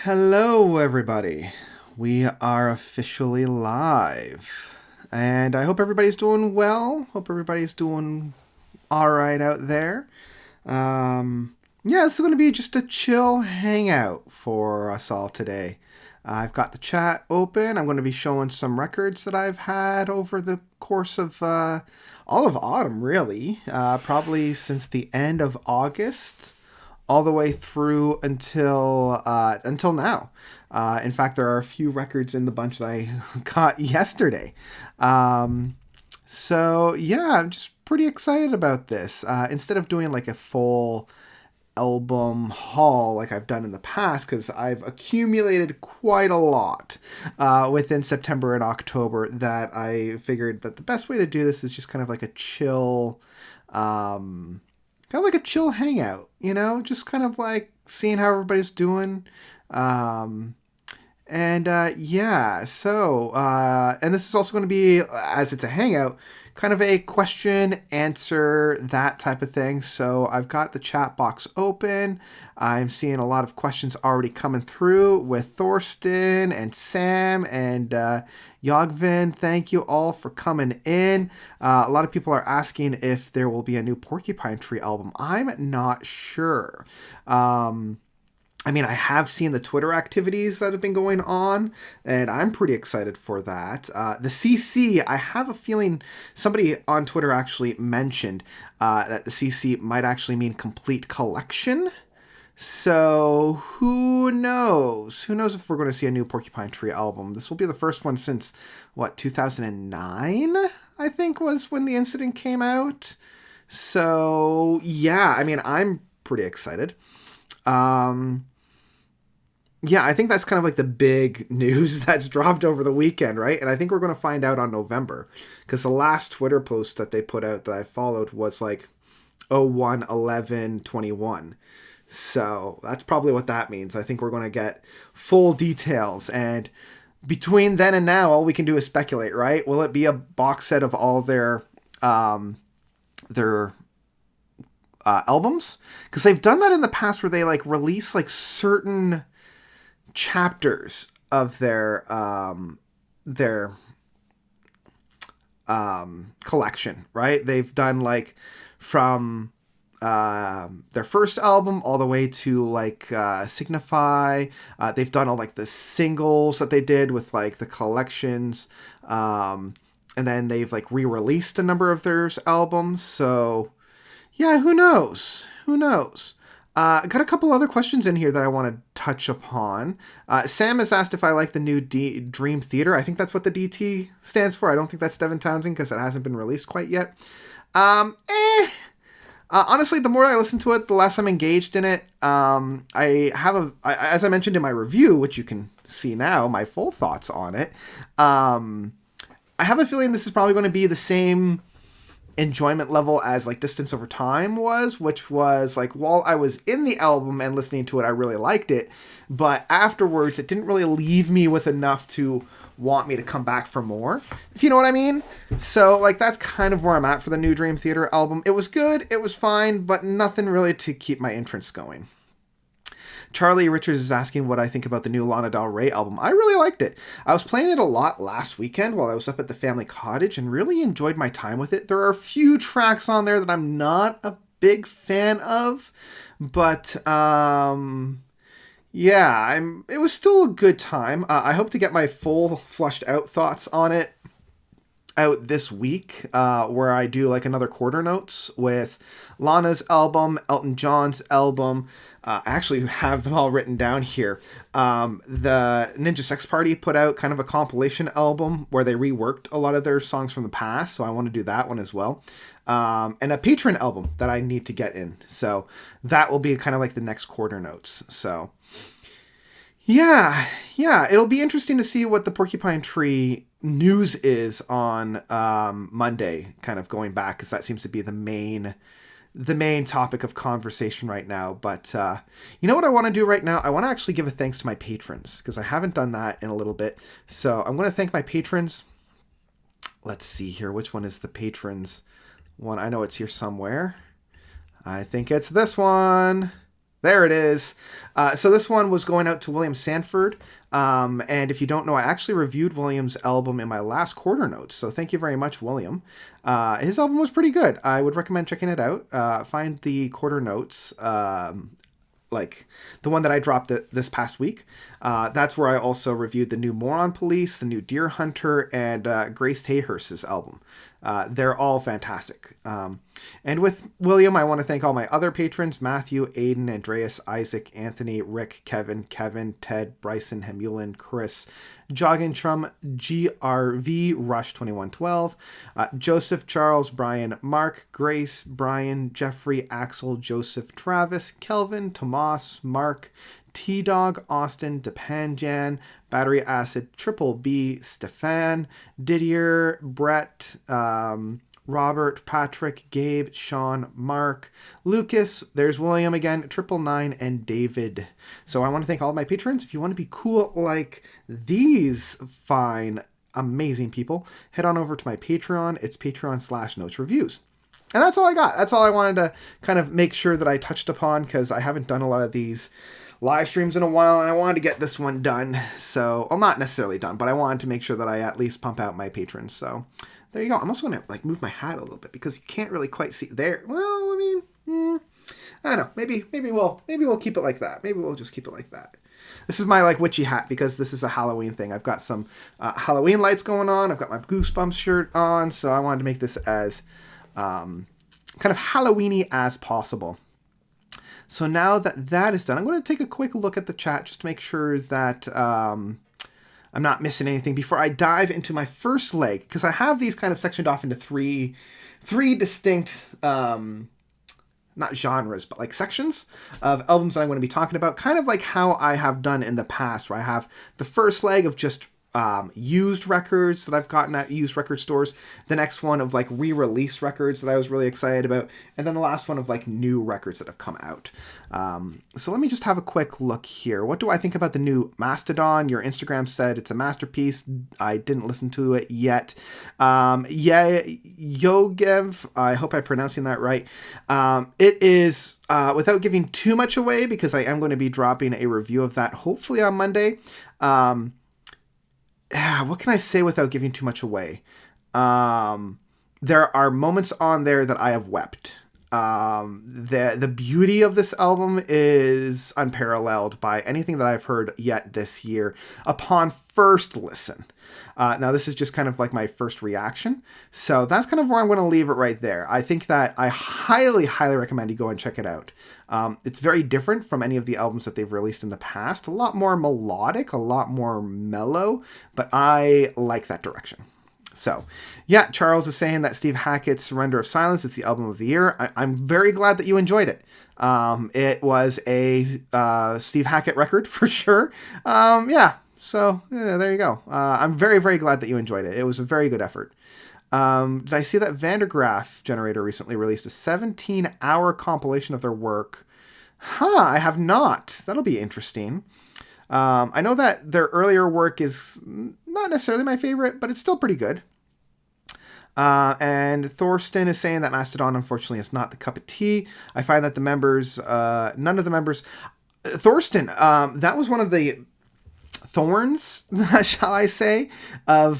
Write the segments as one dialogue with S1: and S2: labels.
S1: Hello, everybody. We are officially live. And I hope everybody's doing well. Hope everybody's doing all right out there. This is going to be just a chill hangout for us all today. I've got the chat open. I'm going to be showing some records that I've had over the course of all of autumn, really. Probably since the end of August all the way through until now. In fact, there are a few records in the bunch that I got yesterday. I'm just pretty excited about this. Instead of doing like a full album haul like I've done in the past, because I've accumulated quite a lot within September and October, that I figured that the best way to do this is just kind of like a chill kind of like a chill hangout, just kind of like seeing how everybody's doing. And this is also going to be, as it's a hangout, kind of a question, answer, that type of thing. So I've got the chat box open. I'm seeing a lot of questions already coming through with Thorsten and Sam and Yogvin. Thank you all for coming in. A lot of people are asking if there will be a new Porcupine Tree album. I'm not sure. I have seen the Twitter activities that have been going on, and I'm pretty excited for that. The CC, I have a feeling somebody on Twitter actually mentioned that the CC might actually mean complete collection. So who knows? Who knows if we're going to see a new Porcupine Tree album? This will be the first one since, 2009, I think was when the incident came out. So, yeah, I'm pretty excited. I think that's kind of like the big news that's dropped over the weekend, right? And I think we're going to find out on November, because the last Twitter post that they put out that I followed was like 01/11/21. So that's probably what that means. I think we're going to get full details. And between then and now, all we can do is speculate, right? Will it be a box set of all their albums? Because they've done that in the past where they like release like certain chapters of their collection, right? They've done like from their first album all the way to like Signify. They've done all like the singles that they did with like the collections, and then they've like re-released a number of their albums. So yeah, who knows? I got a couple other questions in here that I want to touch upon. Sam has asked if I like the new Dream Theater. I think that's what the DT stands for. I don't think that's Devin Townsend because it hasn't been released quite yet. Honestly, the more I listen to it, the less I'm engaged in it. As I mentioned in my review, which you can see now, my full thoughts on it. I have a feeling this is probably going to be the same enjoyment level as like Distance Over Time was, which was like while I was in the album and listening to it, I really liked it, but afterwards it didn't really leave me with enough to want me to come back for more, if you know what I mean. So like that's kind of where I'm at for the new Dream Theater album. It was good, it was fine, but nothing really to keep my interest going. Charlie Richards is asking what I think about the new Lana Del Rey album. I really liked it. I was playing it a lot last weekend while I was up at the family cottage and really enjoyed my time with it. There are a few tracks on there that I'm not a big fan of, but it was still a good time. I hope to get my full flushed out thoughts on it out this week, where I do like another quarter notes with Lana's album, Elton John's album. I actually have them all written down here. The Ninja Sex Party put out kind of a compilation album where they reworked a lot of their songs from the past, so I want to do that one as well. And a Patron album that I need to get in. So that will be kind of like the next quarter notes. So yeah, it'll be interesting to see what the Porcupine Tree news is on Monday, kind of going back, because that seems to be the main topic of conversation right now. But you know what I want to do right now? I want to actually give a thanks to my patrons, because I haven't done that in a little bit. So I'm going to thank my patrons. Let's see here. Which one is the patrons one? I know it's here somewhere. I think it's this one. There it is. So this one was going out to William Sanford. And if you don't know, I actually reviewed William's album in my last quarter notes. So thank you very much, William. His album was pretty good. I would recommend checking it out. Find the quarter notes, like the one that I dropped this past week. That's where I also reviewed the new Moron Police, the new Deer Hunter, and Grace Hayhurst's album. They're all fantastic. And with William, I want to thank all my other patrons: Matthew, Aiden, Andreas, Isaac, Anthony, Rick, Kevin, Ted, Bryson, Hemulin, Chris, Joggintrum, GRV, Rush 2112, Joseph, Charles, Brian, Mark, Grace, Brian, Jeffrey, Axel, Joseph, Travis, Kelvin, Tomas, Mark, T-Dog, Austin, Depanjan, Battery Acid, Triple B, Stefan, Didier, Brett, Robert, Patrick, Gabe, Sean, Mark, Lucas, there's William again, 999, and David. So I want to thank all of my patrons. If you want to be cool like these fine, amazing people, head on over to my Patreon. It's patreon.com/notesreviews. And that's all I got. That's all I wanted to kind of make sure that I touched upon, because I haven't done a lot of these live streams in a while, and I wanted to get this one done. So, well, not necessarily done, but I wanted to make sure that I at least pump out my patrons. So there you go. I'm also going to like move my hat a little bit because you can't really quite see there. Well, I mean, I don't know. Maybe we'll keep it like that. Maybe we'll just keep it like that. This is my like witchy hat because this is a Halloween thing. I've got some Halloween lights going on. I've got my Goosebumps shirt on, so I wanted to make this as kind of Halloween-y as possible. So now that that is done, I'm going to take a quick look at the chat just to make sure that I'm not missing anything before I dive into my first leg, because I have these kind of sectioned off into three distinct, not genres, but like sections of albums that I'm going to be talking about, kind of like how I have done in the past, where I have the first leg of just used records that I've gotten at used record stores, the next one of like re-release records that I was really excited about, and then the last one of like new records that have come out. So let me just have a quick look here. What do I think about the new Mastodon? Your Instagram said it's a masterpiece. I didn't listen to it yet. Yogev, I hope I'm pronouncing that right. It is, without giving too much away, because I am going to be dropping a review of that hopefully on Monday. What can I say without giving too much away? There are moments on there that I have wept. The beauty of this album is unparalleled by anything that I've heard yet this year upon first listen. Now, this is just kind of like my first reaction. So that's kind of where I'm going to leave it right there. I think that I highly, highly recommend you go and check it out. It's very different from any of the albums that they've released in the past. A lot more melodic, a lot more mellow, but I like that direction. So, yeah, Charles is saying that Steve Hackett's Surrender of Silence is the album of the year. I'm very glad that you enjoyed it. It was a Steve Hackett record for sure. So there you go. I'm very, very glad that you enjoyed it. It was a very good effort. Did I see that Graaff Generations recently released a 17-hour compilation of their work? I have not. That'll be interesting. I know that their earlier work is not necessarily my favorite, but it's still pretty good. And Thorsten is saying that Mastodon, unfortunately, is not the cup of tea. I find that the members, none of the members... Thorsten, that was one of the thorns, shall I say, of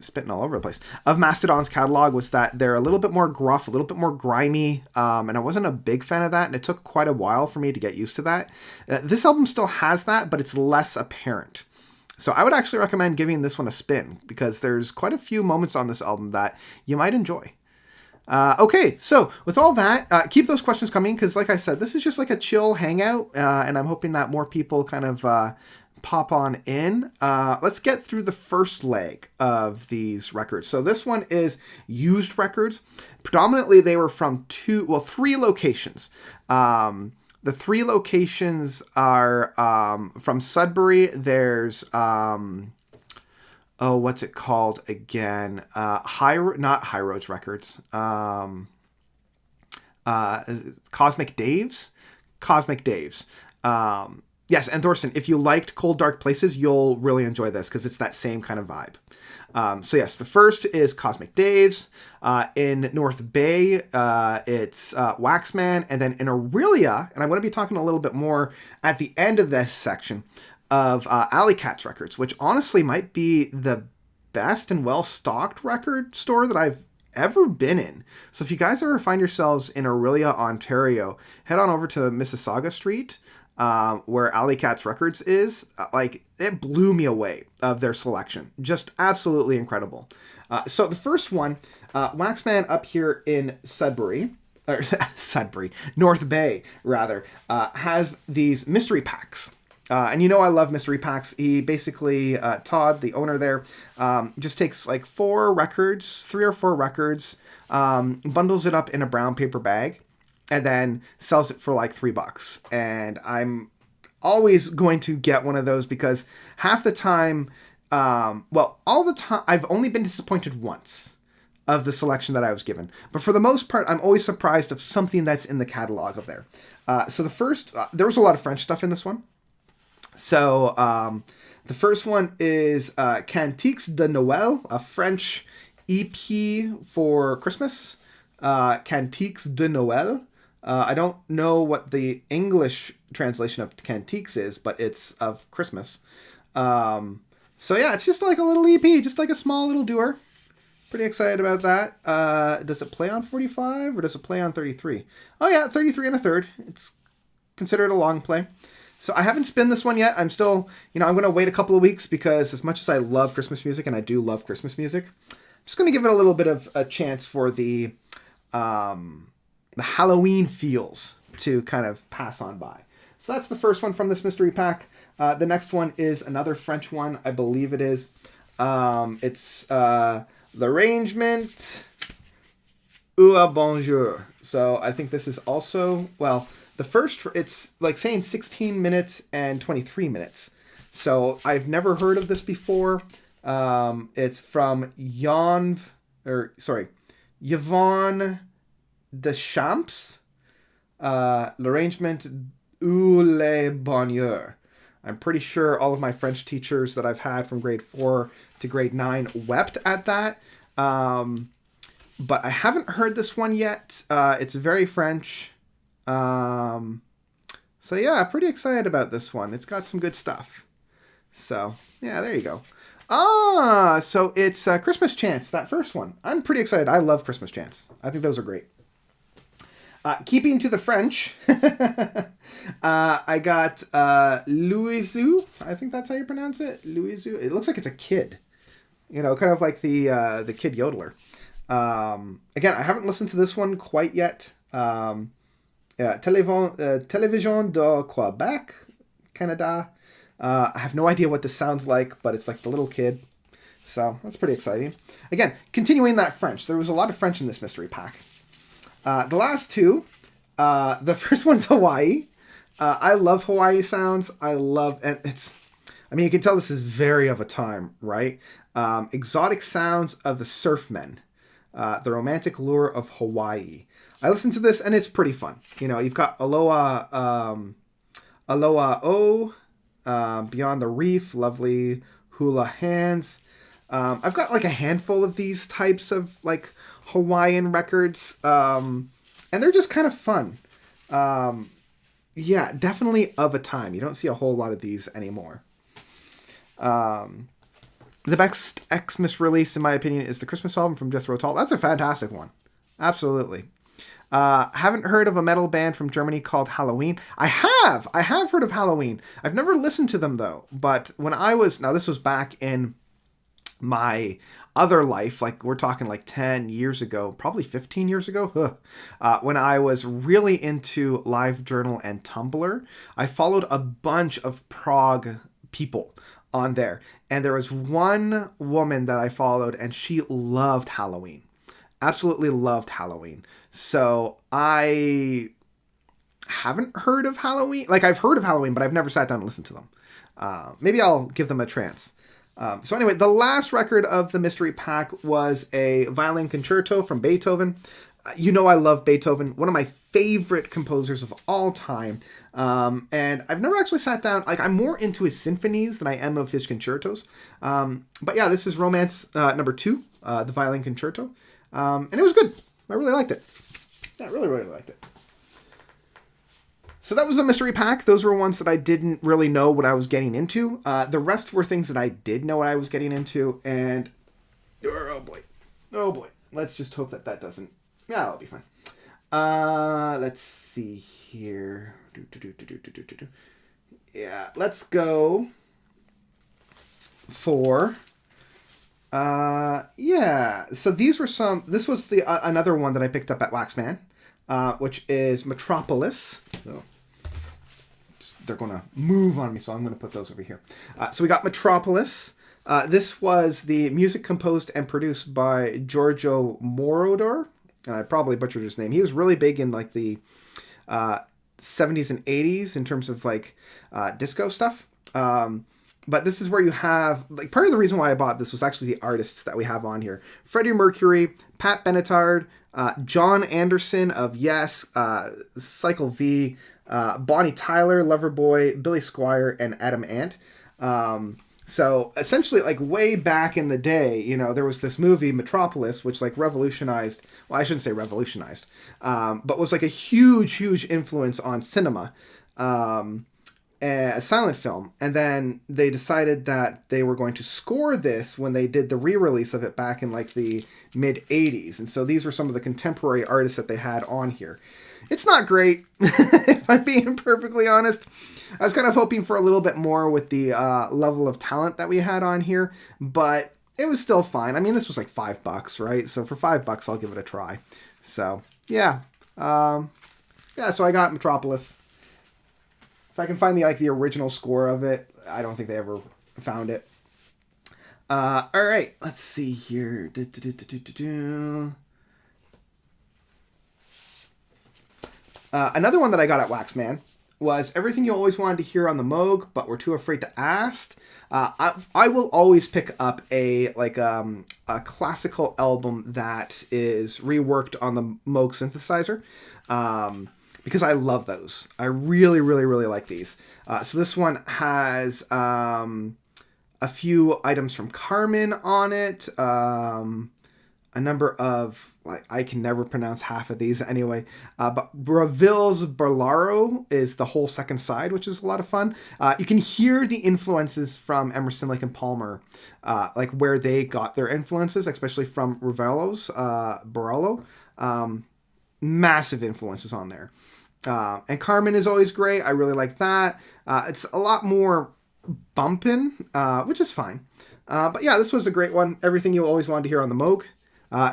S1: spitting all over the place, of Mastodon's catalog, was that they're a little bit more gruff, a little bit more grimy, and I wasn't a big fan of that, and it took quite a while for me to get used to that. This album still has that, but it's less apparent. So I would actually recommend giving this one a spin, because there's quite a few moments on this album that you might enjoy. Okay, so with all that, keep those questions coming, because like I said, this is just like a chill hangout, and I'm hoping that more people kind of pop on in. Let's get through the first leg of these records. So this one is used records. Predominantly, they were from three locations. The three locations are from Sudbury. There's... what's it called again? Not High Roads Records. Cosmic Dave's. Yes, and Thorsten, if you liked Cold Dark Places, you'll really enjoy this because it's that same kind of vibe. So yes, the first is Cosmic Days. In North Bay, it's Waxman. And then in Aurelia, and I'm going to be talking a little bit more at the end of this section of Alley Cats Records, which honestly might be the best and well-stocked record store that I've ever been in. So if you guys ever find yourselves in Aurelia, Ontario, head on over to Mississauga Street, where Alley Cats Records is. Like, it blew me away of their selection. Just absolutely incredible. So the first one, Waxman up here in Sudbury, or Sudbury, North Bay, rather, has these mystery packs. And you know I love mystery packs. He basically, Todd, the owner there, just takes like 3 or 4 records, bundles it up in a brown paper bag, and then sells it for like $3. And I'm always going to get one of those because half the time, all the time, I've only been disappointed once of the selection that I was given. But for the most part, I'm always surprised of something that's in the catalog of there. So the first, there was a lot of French stuff in this one. So the first one is Cantiques de Noël, a French EP for Christmas. Cantiques de Noël. I don't know what the English translation of Cantiques is, but it's of Christmas. So yeah, it's just like a little EP, just like a small little doer. Pretty excited about that. Does it play on 45 or does it play on 33? Oh yeah, 33 and a third. It's considered a long play. So I haven't spinned this one yet. I'm still, I'm going to wait a couple of weeks because as much as I love Christmas music, and I do love Christmas music, I'm just going to give it a little bit of a chance for the Halloween feels to kind of pass on by. So that's the first one from this mystery pack. The next one is another French one. I believe it is. It's L'Arrangement ou un Bonjour. So I think this is also, the first, it's like saying 16 minutes and 23 minutes. So I've never heard of this before. It's from Yvonne Deschamps. L'arrangement ou le bonheur. I'm pretty sure all of my French teachers that I've had from grade 4 to grade 9 wept at that. But I haven't heard this one yet. It's very French. So yeah, pretty excited about this one. It's got some good stuff. So yeah, there you go. So it's Christmas Chants, that first one. I'm pretty excited. I love Christmas Chants. I think those are great. Keeping to the French, I got Louisou. I think that's how you pronounce it. Louisou. It looks like it's a kid. Kind of like the kid yodeler. Again, I haven't listened to this one quite yet. Télévision de Québec, Canada. I have no idea what this sounds like, but it's like the little kid. So that's pretty exciting. Again, continuing that French. There was a lot of French in this mystery pack. The last two, the first one's Hawaii. I love Hawaii sounds. And you can tell this is very of a time, right? Exotic sounds of the surfmen. The romantic lure of Hawaii. I listened to this and it's pretty fun. You've got Aloha O, Beyond the Reef, lovely hula hands. I've got like a handful of these types of like Hawaiian records, and they're just kind of fun. Yeah, definitely of a time. You don't see a whole lot of these anymore. The best Xmas release, in my opinion, is the Christmas album from Jethro Tull. That's a fantastic one. Absolutely. Haven't heard of a metal band from Germany called Halloween. I have heard of Halloween. I've never listened to them though. But when this was back in my other life, like we're talking like 10 years ago, probably 15 years ago, when I was really into LiveJournal and Tumblr, I followed a bunch of prog people on there. And there was one woman that I followed and she loved Halloween. Absolutely loved Halloween. So I haven't heard of Halloween. Like I've heard of Halloween, but I've never sat down and listened to them. Maybe I'll give them a chance. So anyway, the last record of the mystery pack was a Violin Concerto from Beethoven. I love Beethoven, one of my favorite composers of all time. And I've never actually sat down, like, I'm more into his symphonies than I am of his concertos. But yeah, this is Romance number 2, the Violin Concerto. And it was good. I really liked it. Yeah, I really, really liked it. So that was the mystery pack. Those were ones that I didn't really know what I was getting into. The rest were things that I did know what I was getting into. And, oh boy. Let's just hope that doesn't. Yeah, that'll be fine. Let's see here. Yeah, let's go for. Yeah. So these were some. This was the another one that I picked up at Waxman, which is Metropolis. So they're gonna move on me, so I'm gonna put those over here. So we got Metropolis. This was the music composed and produced by Giorgio Moroder. I probably butchered his name. He was really big in like the 70s and 80s in terms of like disco stuff. But this is where you have, like, part of the reason why I bought this was actually the artists that we have on here. Freddie Mercury, Pat Benatar, John Anderson of Yes, Cycle V, Bonnie Tyler, Loverboy, Billy Squier, and Adam Ant. So essentially, like, way back in the day, there was this movie Metropolis, which like revolutionized. Well, I shouldn't say revolutionized, but was like a huge influence on cinema, a silent film. And then they decided that they were going to score this when they did the re-release of it back in like the mid '80s. And so these were some of the contemporary artists that they had on here. It's not great, if I'm being perfectly honest. I was kind of hoping for a little bit more with the level of talent that we had on here, but it was still fine. I mean, this was like $5, right? So for $5, I'll give it a try. So yeah, so I got Metropolis. If I can find the original score of it, I don't think they ever found it. All right, let's see here. Another one that I got at Waxman was Everything You Always Wanted to Hear on the Moog, but Were Too Afraid to Ask. I will always pick up a classical album that is reworked on the Moog synthesizer, because I love those. I really, really, really like these. So this one has a few items from Carmen on it, a number of, I can never pronounce half of these anyway, but Braville's Barlaro is the whole second side, which is a lot of fun. You can hear the influences from Emerson, Lake and Palmer, like where they got their influences, especially from Ravello's Barolo. Massive influences on there. And Carmen is always great. I really like that. It's a lot more bumping, which is fine. But yeah, this was a great one. Everything You Always Wanted to Hear on the Moog.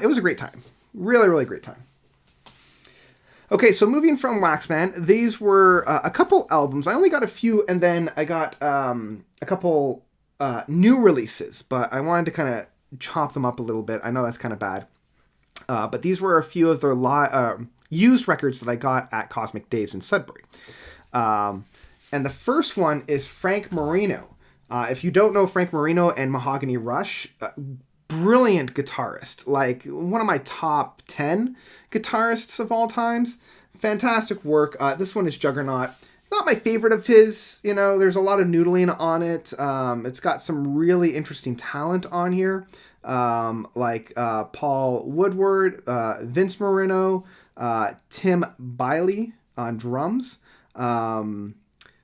S1: It was a great time. Really, really great time. Okay, so moving from Waxman, these were a couple albums. I only got a few, and then I got a couple new releases, but I wanted to kind of chop them up a little bit. I know that's kind of bad. But these were a few of their used records that I got at Cosmic Days in Sudbury. And the first one is Frank Marino. If you don't know Frank Marino and Mahogany Rush, brilliant guitarist, like one of my top 10 guitarists of all times. Fantastic work. This one is Juggernaut. Not my favorite of his, there's a lot of noodling on it. It's got some really interesting talent on here, like Paul Woodward, Vince Marino, Tim Biley on drums.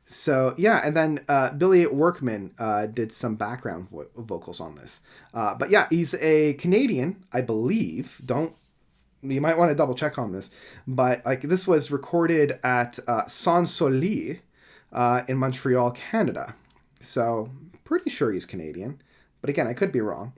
S1: So yeah, and then Billy Workman did some background vocals on this. But yeah, he's a Canadian, I believe. You might want to double check on this. But like this was recorded at Sans Soleil in Montreal, Canada. So pretty sure he's Canadian. But again, I could be wrong.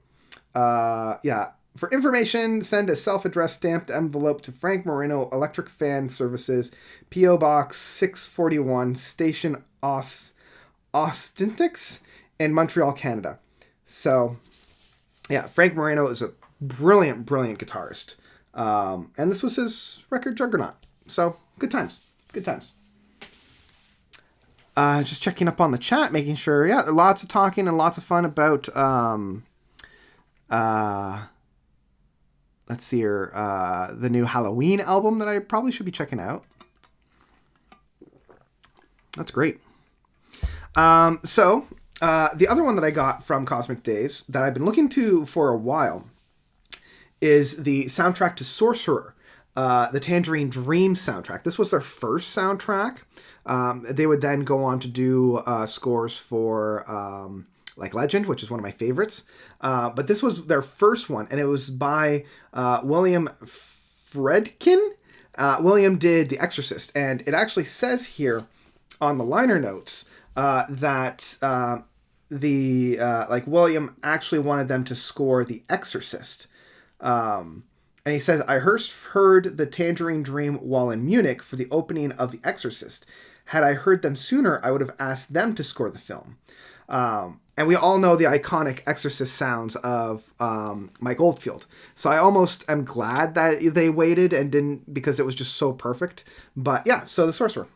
S1: Yeah. For information, send a self-addressed stamped envelope to Frank Marino, Electric Fan Services, P.O. Box 641, Station Austintix in Montreal, Canada. So, yeah, Frank Marino is a brilliant, brilliant guitarist. And this was his record Juggernaut. So, good times. Good times. Just checking up on the chat, making sure, yeah, lots of talking and lots of fun about let's see here, the new Halloween album that I probably should be checking out. That's great. So the other one that I got from Cosmic Dave's that I've been looking to for a while is the soundtrack to Sorcerer, the Tangerine Dream soundtrack. This was their first soundtrack. They would then go on to do scores for like Legend, which is one of my favorites. But this was their first one, and it was by William Friedkin. William did The Exorcist, and it actually says here on the liner notes that William actually wanted them to score The Exorcist. And he says, I heard the Tangerine Dream while in Munich for the opening of The Exorcist. Had I heard them sooner, I would have asked them to score the film. And we all know the iconic Exorcist sounds of Mike Oldfield. So I almost am glad that they waited and didn't, because it was just so perfect. But yeah, so The Sorcerer.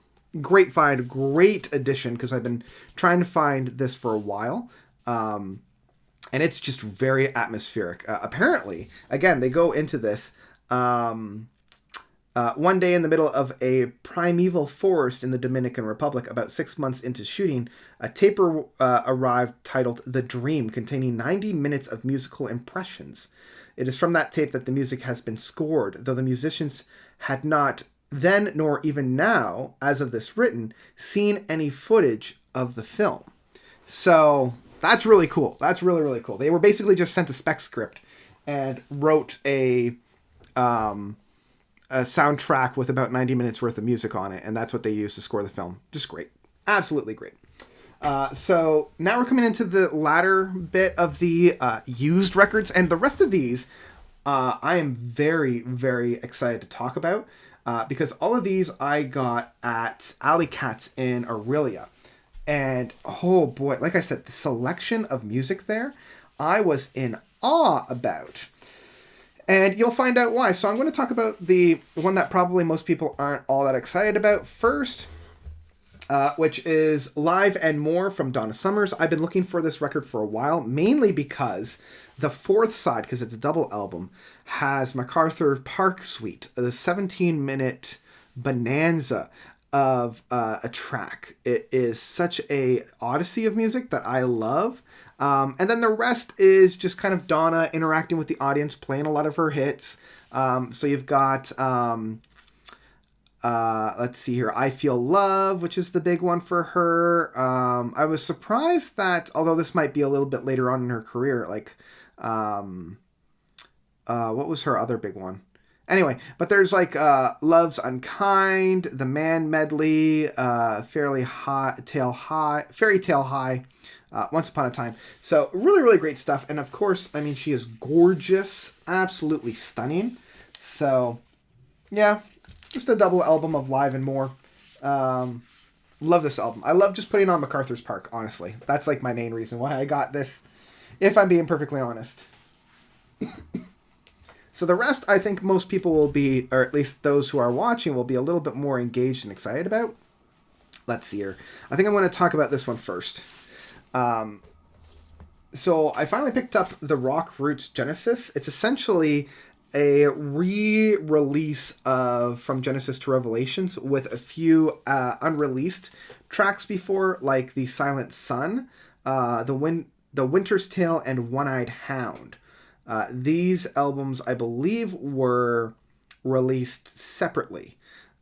S1: Great find, great addition, because I've been trying to find this for a while. And it's just very atmospheric. Apparently, again, they go into this. One day in the middle of a primeval forest in the Dominican Republic, about 6 months into shooting, a tape arrived titled The Dream, containing 90 minutes of musical impressions. It is from that tape that the music has been scored, though the musicians had not then, nor even now, as of this written, seen any footage of the film. So that's really cool. That's really, really cool. They were basically just sent a spec script and wrote a soundtrack with about 90 minutes worth of music on it, and that's what they used to score the film. Just great. Absolutely great. So now we're coming into the latter bit of the used records, and the rest of these I am very, very excited to talk about. Because all of these I got at Alley Cats in Aurelia. And, oh boy, like I said, the selection of music there, I was in awe about. And you'll find out why. So I'm going to talk about the one that probably most people aren't all that excited about first, which is Live and More from Donna Summers. I've been looking for this record for a while, mainly because the fourth side, because it's a double album, has MacArthur Park Suite, the 17-minute bonanza of a track. It is such a odyssey of music that I love. And then the rest is just kind of Donna interacting with the audience, playing a lot of her hits. So you've got, let's see here, I Feel Love, which is the big one for her. I was surprised that, although this might be a little bit later on in her career, like, what was her other big one? Anyway, but there's like Love's Unkind, The Man Medley, Fairy Tale High, Once Upon a Time. So really, really great stuff. And of course, I mean, she is gorgeous, absolutely stunning. So yeah, just a double album of Live and More. Love this album. I love just putting on MacArthur's Park, honestly. That's like my main reason why I got this, if I'm being perfectly honest. So the rest, I think most people will be, or at least those who are watching, will be a little bit more engaged and excited about. Let's see here. I think I'm going to talk about this one first. So I finally picked up the Rock Roots Genesis. It's essentially a re-release of From Genesis to Revelations with a few unreleased tracks before, like The Silent Sun, The Winter's Tale, and One-Eyed Hound. These albums, I believe, were released separately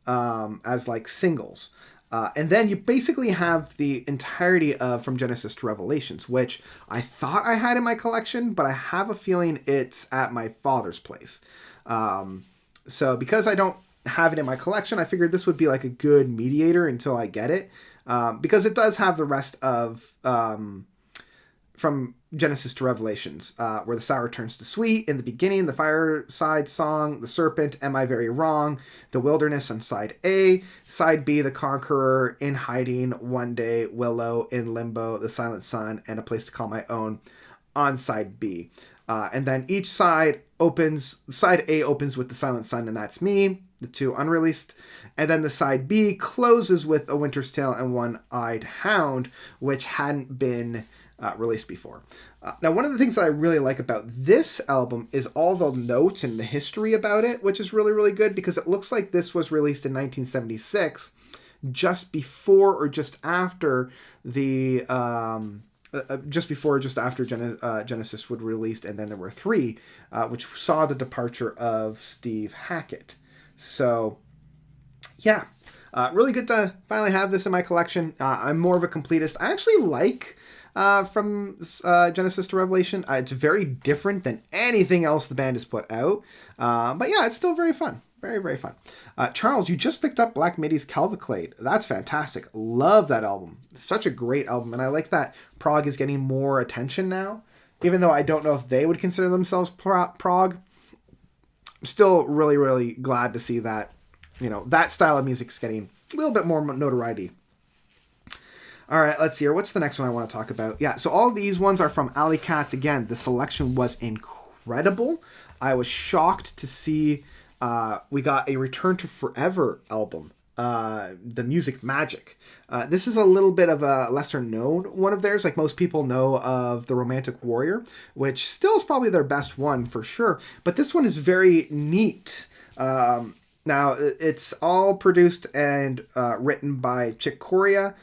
S1: as like singles. And then you basically have the entirety of From Genesis to Revelations, which I thought I had in my collection, but I have a feeling it's at my father's place. So because I don't have it in my collection, I figured this would be like a good mediator until I get it. Because it does have the rest of From Genesis to Revelations, where the sour turns to sweet in the beginning, the fireside song, the serpent, Am I Very Wrong, the wilderness on side A, side B, the conqueror, in hiding, one day, Willow, in limbo, the silent sun, and a place to call my own on side B. And then each side opens, side A opens with the silent sun, and that's me, the two unreleased. And then the side B closes with A Winter's Tale and One-Eyed Hound, which hadn't been released before. Now, one of the things that I really like about this album is all the notes and the history about it, which is really, really good because it looks like this was released in 1976, just before or just after the just after Genesis would released, and then there were three, which saw the departure of Steve Hackett. So, yeah, really good to finally have this in my collection. I'm more of a completist. I actually like from Genesis to Revelation. It's very different than anything else the band has put out. But yeah, it's still very fun. Very, very fun. Charles, you just picked up Black Midi's Cavalcade. That's fantastic. Love that album. Such a great album. And I like that prog is getting more attention now. Even though I don't know if they would consider themselves prog. Still really, really glad to see that, that style of music is getting a little bit more notoriety. All right, let's see here. What's the next one I want to talk about? Yeah, so all these ones are from Alley Cats. Again, the selection was incredible. I was shocked to see we got a Return to Forever album, The Music Magic. This is a little bit of a lesser known one of theirs. Like most people know of The Romantic Warrior, which still is probably their best one for sure. But this one is very neat. Now, it's all produced and written by Chick Corea.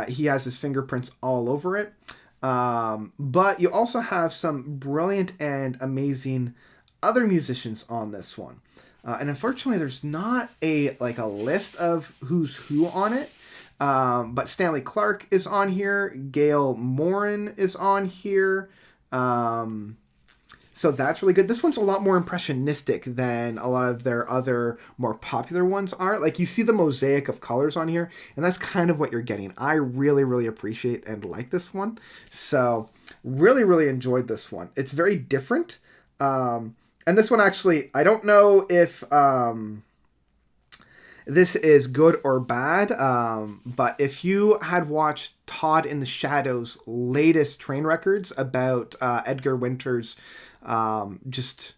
S1: He has his fingerprints all over it. But you also have some brilliant and amazing other musicians on this one. And unfortunately, there's not a list of who's who on it. But Stanley Clarke is on here. Gail Morin is on here. So that's really good. This one's a lot more impressionistic than a lot of their other more popular ones are. Like, you see the mosaic of colors on here, and that's kind of what you're getting. I really, really appreciate and like this one. So really, really enjoyed this one. It's very different. And this one actually, I don't know if this is good or bad, but if you had watched Todd in the Shadow's latest Train Records about Edgar Winter's crazy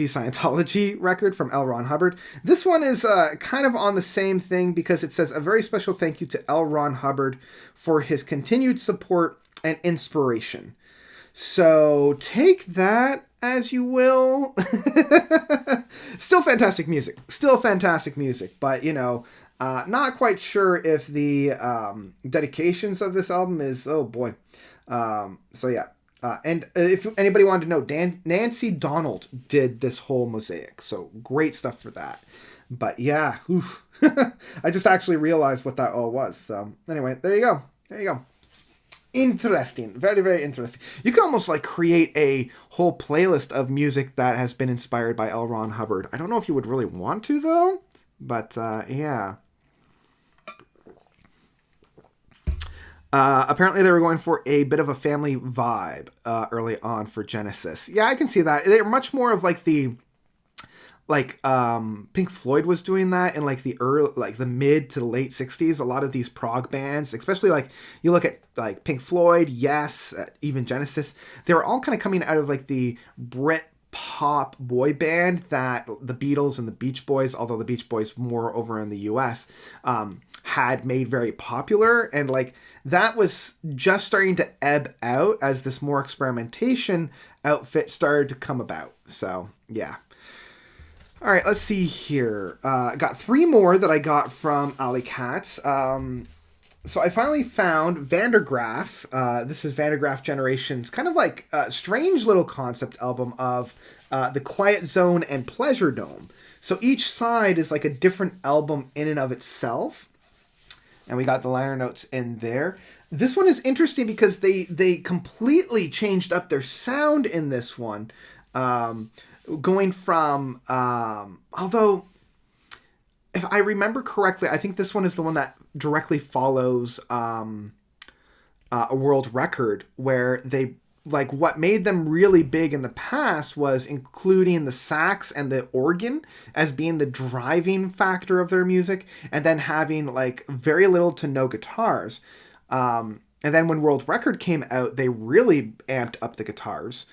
S1: Scientology record from L. Ron Hubbard, this one is kind of on the same thing because it says a very special thank you to L. Ron Hubbard for his continued support and inspiration. So take that as you will. Still fantastic music. But, not quite sure if the dedications of this album is, oh boy. So yeah. And if anybody wanted to know, Nancy Donald did this whole mosaic. So great stuff for that. But yeah, I just actually realized what that all was. So anyway, there you go. Interesting. Very, very interesting. You can almost create a whole playlist of music that has been inspired by L. Ron Hubbard. I don't know if you would really want to, though. But, yeah. Apparently they were going for a bit of a family vibe early on for Genesis. Yeah, I can see that. They're much more of Pink Floyd was doing that in the mid to late 60s. A lot of these prog bands, especially you look at Pink Floyd, Yes, even Genesis, they were all kind of coming out of the Brit pop boy band that the Beatles and the Beach Boys, although the Beach Boys more over in the US, had made very popular, and that was just starting to ebb out as this more experimentation outfit started to come about. So yeah. All right, let's see here. I got three more that I got from Alley Cats. So I finally found Vandergraaf. This is Graaff Generations, kind of a strange little concept album of the Quiet Zone and Pleasure Dome. So each side is a different album in and of itself. And we got the liner notes in there. This one is interesting because they completely changed up their sound in this one. Going from, although, if I remember correctly, I think this one is the one that directly follows a world record, where they, what made them really big in the past was including the sax and the organ as being the driving factor of their music, and then having very little to no guitars. And then when world record came out, they really amped up the guitars.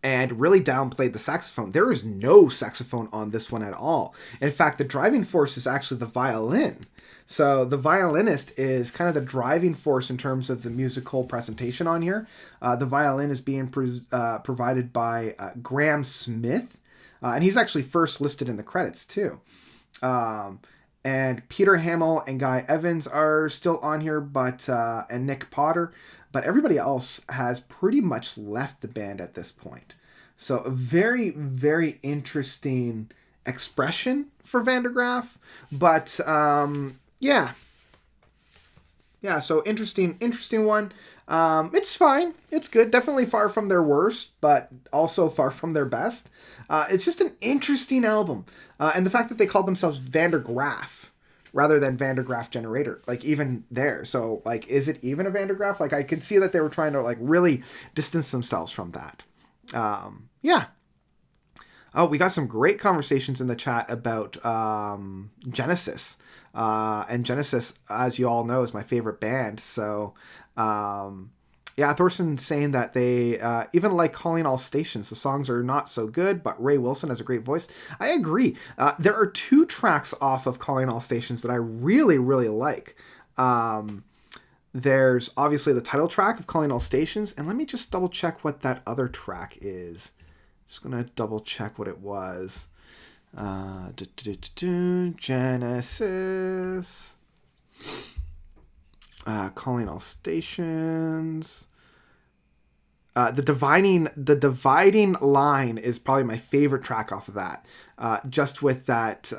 S1: And really downplayed the saxophone. There is no saxophone on this one at all. In fact, the driving force is actually the violin. So the violinist is kind of the driving force in terms of the musical presentation on here. The violin is being provided by Graham Smith, and he's actually first listed in the credits too. And Peter Hamill and Guy Evans are still on here, but and Nick Potter, but everybody else has pretty much left the band at this point. So a very, very interesting expression for Van der Graaff, but yeah. So interesting one. It's fine. It's good. Definitely far from their worst, but also far from their best. It's just an interesting album. And the fact that they called themselves Van der Graaff rather than Van der Graaff Generator, like even there. So like, is it even a Van der Graaff? Like I could see that they were trying to like really distance themselves from that. Yeah. Oh, we got some great conversations in the chat about Genesis. And Genesis, as you all know, is my favorite band. So, yeah, Thorson saying that they even like Calling All Stations. The songs are not so good, but Ray Wilson has a great voice. I agree. There are 2 tracks off of Calling All Stations that I really, really like. There's obviously the title track of Calling All Stations. And let me just double check what that other track is. Just going to double check what it was. Genesis. Calling All Stations. The dividing line is probably my favorite track off of that. Just with that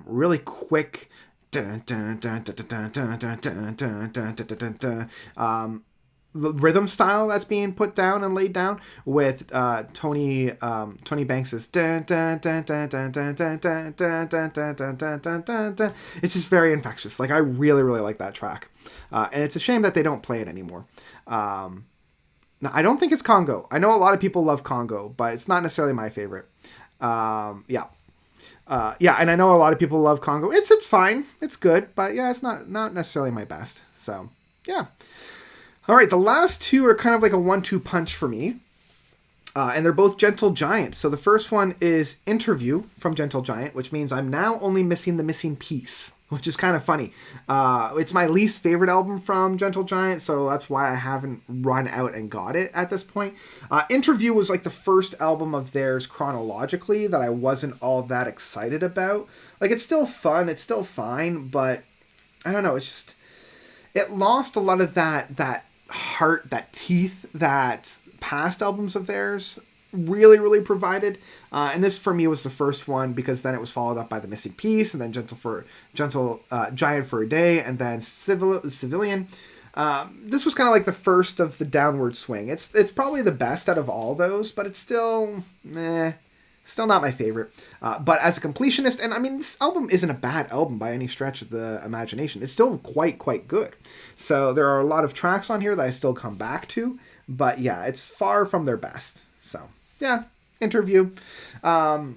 S1: really quick rhythm style that's being put down and laid down with Tony Banks's it's just very infectious. Like I really, really like that track. And it's a shame that they don't play it anymore. Now, I don't think it's Congo. I know a lot of people love Congo, but it's not necessarily my favorite. Yeah, and I know a lot of people love Congo. It's fine. It's good, but yeah, it's not necessarily my best. So, yeah. All right, the last 2 are kind of like a 1-2 punch for me. And they're both Gentle Giant. So the first one is Interview from Gentle Giant, which means I'm now only missing the missing piece, which is kind of funny. It's my least favorite album from Gentle Giant, so that's why I haven't run out and got it at this point. Interview was like the first album of theirs chronologically that I wasn't all that excited about. Like, it's still fun, it's still fine, but I don't know, it's just... It lost a lot of that heart, that teeth that past albums of theirs really, really provided. And this for me was the first one because then it was followed up by The Missing Piece and then Gentle Giant for a Day and then Civilian. This was kind of like the first of the downward swing. It's probably the best out of all those, but it's still still not my favorite. But as a completionist, and I mean, this album isn't a bad album by any stretch of the imagination. It's still quite good. So there are a lot of tracks on here that I still come back to. But yeah, it's far from their best. So yeah, Interview. Now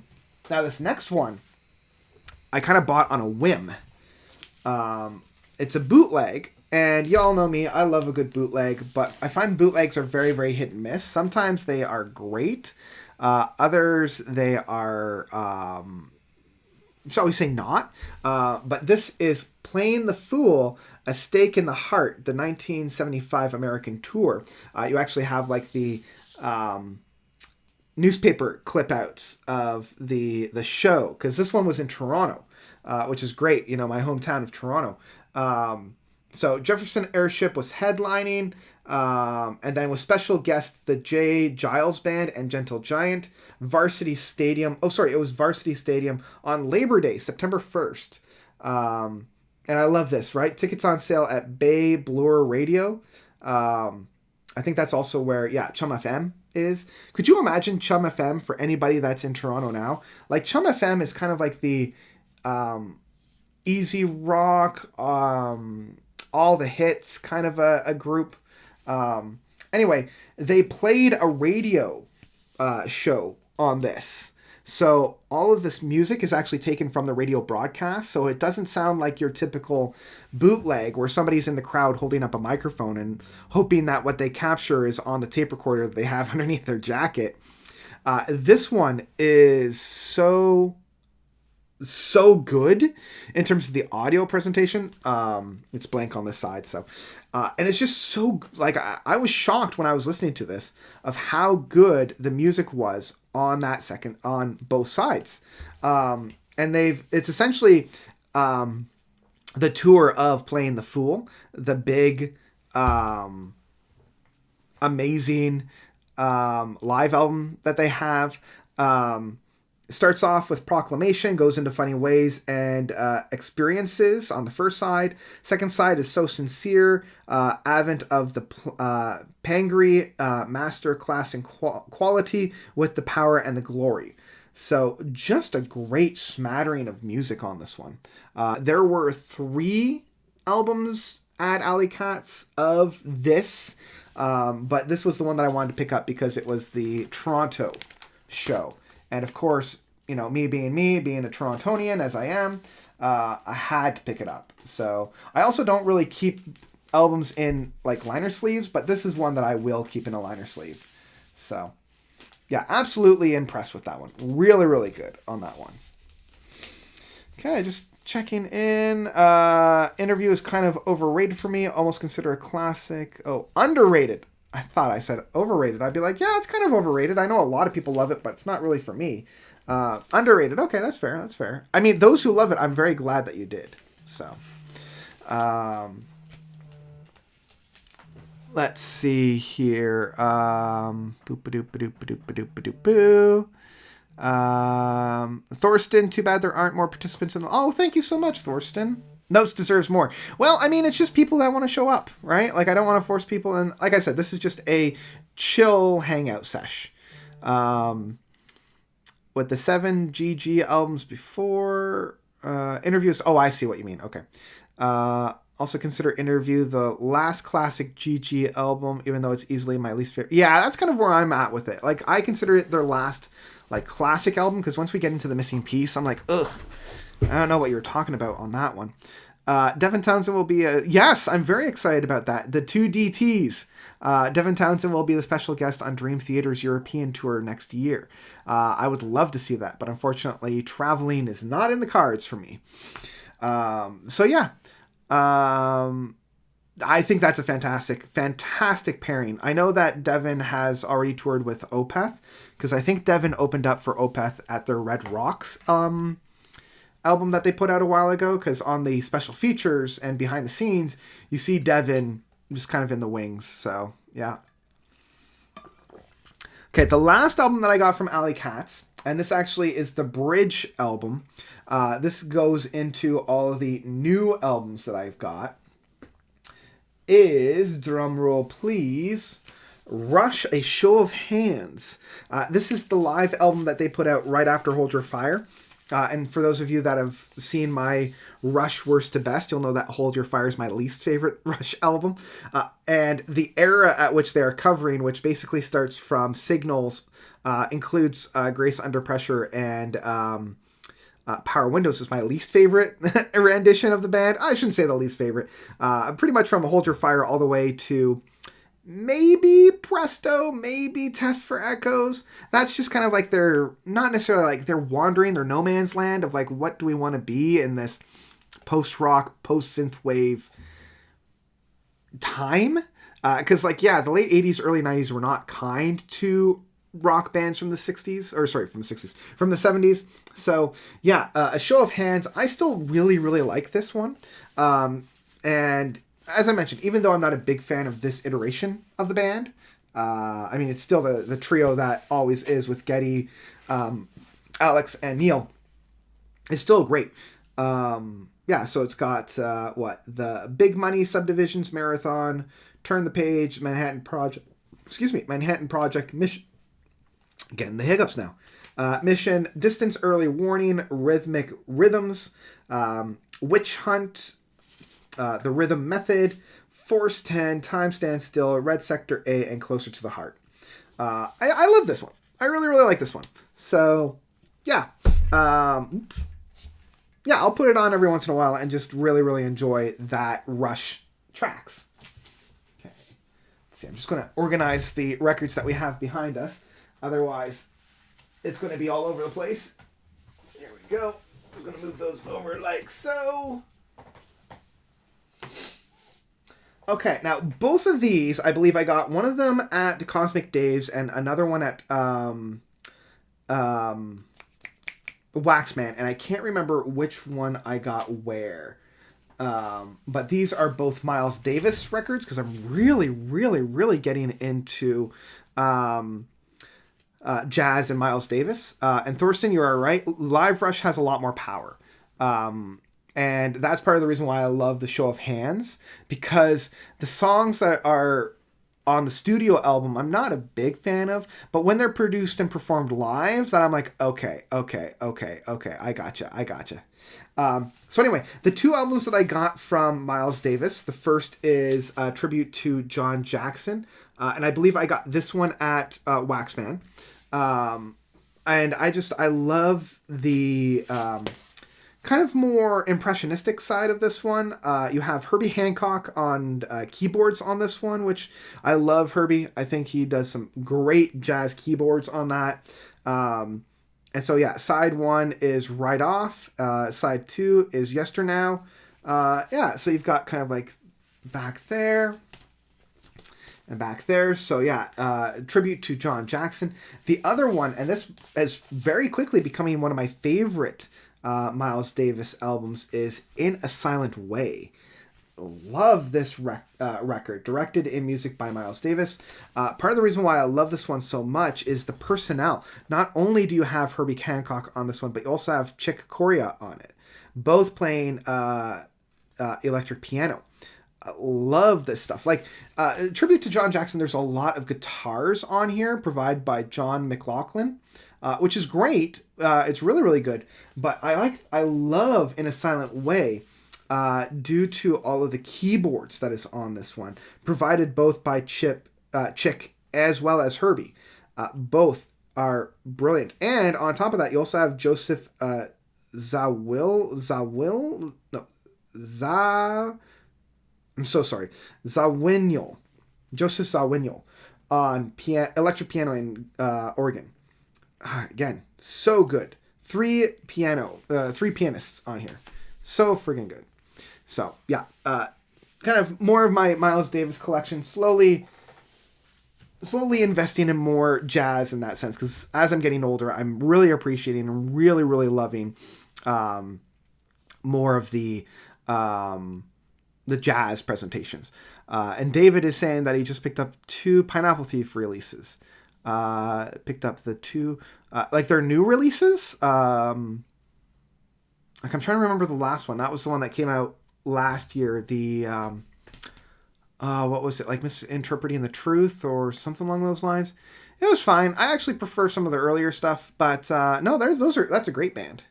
S1: this next one, I kind of bought on a whim. It's a bootleg. And y'all know me, I love a good bootleg. But I find bootlegs are very, very hit and miss. Sometimes they are great. Others, they are, shall we say not. But this is Playing the Fool, A Stake in the Heart, the 1975 American tour. You actually have like the newspaper clip outs of the show, because this one was in Toronto, which is great, you know, my hometown of Toronto. So Jefferson Airship was headlining, and then with special guests the Jay Giles Band and Gentle Giant. Varsity Stadium. Oh, sorry, it was Varsity Stadium on Labor Day, September 1st. And I love this, right? Tickets on sale at Bay Bloor Radio. I think that's also where, Chum FM is. Could you imagine Chum FM for anybody that's in Toronto now? Like, Chum FM is kind of like the easy rock, all the hits kind of a group. Anyway, they played a radio show on this. So all of this music is actually taken from the radio broadcast. So it doesn't sound like your typical bootleg where somebody's in the crowd holding up a microphone and hoping that what they capture is on the tape recorder that they have underneath their jacket. This one is so so good in terms of the audio presentation. It's blank on this side, so and it's just so like I was shocked when I was listening to this of how good the music was on that second on both sides. And it's essentially the tour of Playing the Fool, the big amazing live album that they have. Starts off with Proclamation, goes into Funny Ways and Experiences on the first side. Second side is So Sincere, Advent of the Pangry, Master Class and Quality with the Power and the Glory. So just a great smattering of music on this one. There were 3 albums at Alley Cats of this, but this was the one that I wanted to pick up because it was the Toronto show. And of course, you know, me being a Torontonian as I am, I had to pick it up. So I also don't really keep albums in like liner sleeves, but this is one that I will keep in a liner sleeve. So yeah, absolutely impressed with that one. Really, really good on that one. Okay, just checking in. Interview is kind of overrated for me. Almost consider a classic. Oh, underrated. I thought I said overrated. I'd be like, yeah, it's kind of overrated. I know a lot of people love it, but it's not really for me. Underrated. Okay, that's fair. That's fair. I mean, those who love it, I'm very glad that you did. So, let's see here. Thorsten, too bad there aren't more participants in the... Oh, thank you so much, Thorsten. Notes deserves more. Well, I mean, it's just people that want to show up, right? Like, I don't want to force people. And like I said, this is just a chill hangout sesh. With the 7 GG albums before interviews. Oh, I see what you mean. Okay. Also consider Interview the last classic GG album, even though it's easily my least favorite. Yeah, that's kind of where I'm at with it. Like, I consider it their last, like, classic album, because once we get into The Missing Piece, I'm like, ugh. I don't know what you were talking about on that one. Devin Townsend will be yes, I'm very excited about that. The 2 DTs. Devin Townsend will be the special guest on Dream Theater's European tour next year. I would love to see that, but unfortunately, traveling is not in the cards for me. So yeah, I think that's a fantastic pairing. I know that Devin has already toured with Opeth, because I think Devin opened up for Opeth at their Red Rocks album that they put out a while ago, because on the special features and behind the scenes, you see Devin just kind of in the wings. So, yeah. Okay, the last album that I got from Alley Cats, and this actually is the Bridge album. This goes into all of the new albums that I've got, is, drumroll please, Rush, A Show of Hands. This is the live album that they put out right after Hold Your Fire. And for those of you that have seen my Rush Worst to Best, you'll know that Hold Your Fire is my least favorite Rush album. And the era at which they are covering, which basically starts from Signals, includes Grace Under Pressure and Power Windows, is my least favorite rendition of the band. I shouldn't say the least favorite. Pretty much from Hold Your Fire all the way to... maybe Presto, maybe Test for Echoes. That's just kind of like they're not necessarily like they're wandering their no man's land of like, what do we want to be in this post-rock, post-synthwave time? Because like, yeah, the late 80s, early 90s were not kind to rock bands from the 60s, or sorry, from the 60s, from the 70s. So yeah, A Show of Hands. I still really, really like this one. And as I mentioned, even though I'm not a big fan of this iteration of the band, I mean, it's still the trio that always is with Geddy, Alex, and Neil. It's still great. Yeah, so it's got, the Big Money Subdivisions Marathon, Turn the Page, Manhattan Project, Mission, getting the hiccups now. Mission, Distance Early Warning, Rhythmic Rhythms, Witch Hunt, The Rhythm Method, Force 10, Time Stands Still, Red Sector A, and Closer to the Heart. I love this one. I really, really like this one. So, yeah. Yeah, I'll put it on every once in a while and just really, really enjoy that Rush tracks. Okay. Let's see, I'm just going to organize the records that we have behind us. Otherwise, it's going to be all over the place. Here we go. I'm going to move those over like so. Okay, now both of these, I believe I got one of them at the Cosmic Dave's and another one at Waxman, and I can't remember which one I got where. But these are both Miles Davis records because I'm really, really, really getting into jazz and Miles Davis. And Thorsten, you are right. Live Rush has a lot more power. And that's part of the reason why I love the Show of Hands, because the songs that are on the studio album, I'm not a big fan of, but when they're produced and performed live, then I'm like, okay, I gotcha. So anyway, the two albums that I got from Miles Davis, the first is a tribute to John Jackson, and I believe I got this one at Waxman, and I love the kind of more impressionistic side of this one. You have Herbie Hancock on keyboards on this one, which I love Herbie. I think he does some great jazz keyboards on that. And so, yeah, side one is Right Off. Side two is Yesternow. So you've got kind of like back there and back there. So, yeah, tribute to John Jackson. The other one, and this is very quickly becoming one of my favorite Miles Davis albums, is In a Silent Way. Love this record, directed in music by Miles Davis. Part of the reason why I love this one so much is the personnel. Not only do you have Herbie Hancock on this one, but you also have Chick Corea on it, both playing electric piano. Love this stuff. Like, tribute to John Jackson, there's a lot of guitars on here provided by John McLaughlin, which is great. It's really, really good. But I love In a Silent Way due to all of the keyboards that is on this one, provided both by Chick as well as Herbie. Both are brilliant. And on top of that, you also have Joseph Zawinul Joseph Zawinul on electric piano and organ. Again, so good. Three pianists on here. So friggin' good. So, yeah, kind of more of my Miles Davis collection, slowly investing in more jazz in that sense, because as I'm getting older, I'm really appreciating and really, really loving more of the jazz presentations. And David is saying that he just picked up 2 Pineapple Thief releases. Picked up the 2, like their new releases. I'm trying to remember the last one. That was the one that came out last year. The what was it, like Misinterpreting the Truth or something along those lines? It was fine. I actually prefer some of the earlier stuff, but no, that's a great band.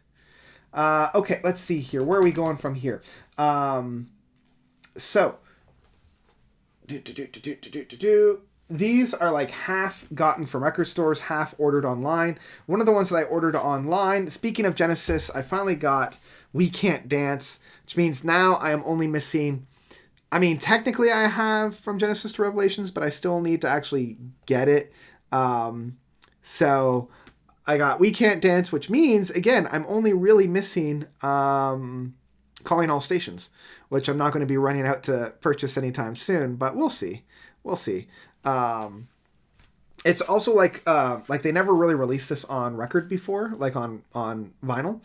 S1: Okay, let's see here. Where are we going from here? So these are like half gotten from record stores, half ordered online. One of the ones that I ordered online, speaking of Genesis, I finally got We Can't Dance, which means now I am only missing, I mean, technically I have From Genesis to Revelations, but I still need to actually get it. So I got We Can't Dance, which means, again, I'm only really missing Calling All Stations, which I'm not going to be running out to purchase anytime soon, but we'll see. It's also like they never really released this on record before, like on vinyl.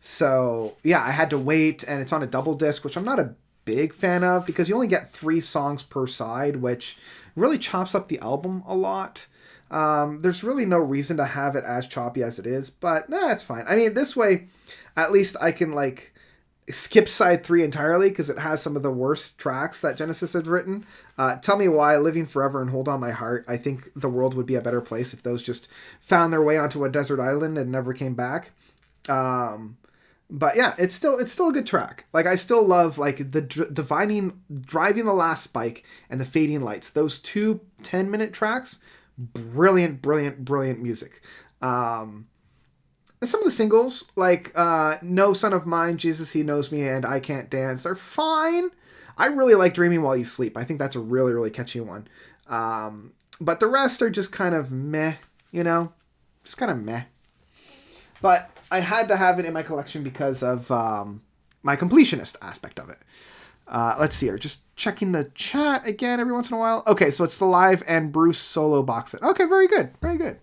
S1: So yeah, I had to wait, and it's on a double disc, which I'm not a big fan of because you only get 3 songs per side, which really chops up the album a lot. There's really no reason to have it as choppy as it is, but it's fine. I mean, this way, at least I can like skip side 3 entirely because it has some of the worst tracks that Genesis had written. Tell Me Why, Living Forever, and Hold On My Heart. I think the world would be a better place if those just found their way onto a desert island and never came back. But yeah, it's still a good track. Like, I still love like the Driving the Last Spike and the Fading Lights. Those 2 10-minute tracks, brilliant music. And some of the singles, like No Son of Mine, Jesus He Knows Me, and I Can't Dance, are fine. I really like Dreaming While You Sleep. I think that's a really, really catchy one. But the rest are just kind of meh, just kind of meh. But I had to have it in my collection because of my completionist aspect of it. Let's see here. Just checking the chat again every once in a while. Okay, so it's the Live and Bruce solo box set. Okay, very good. Very good.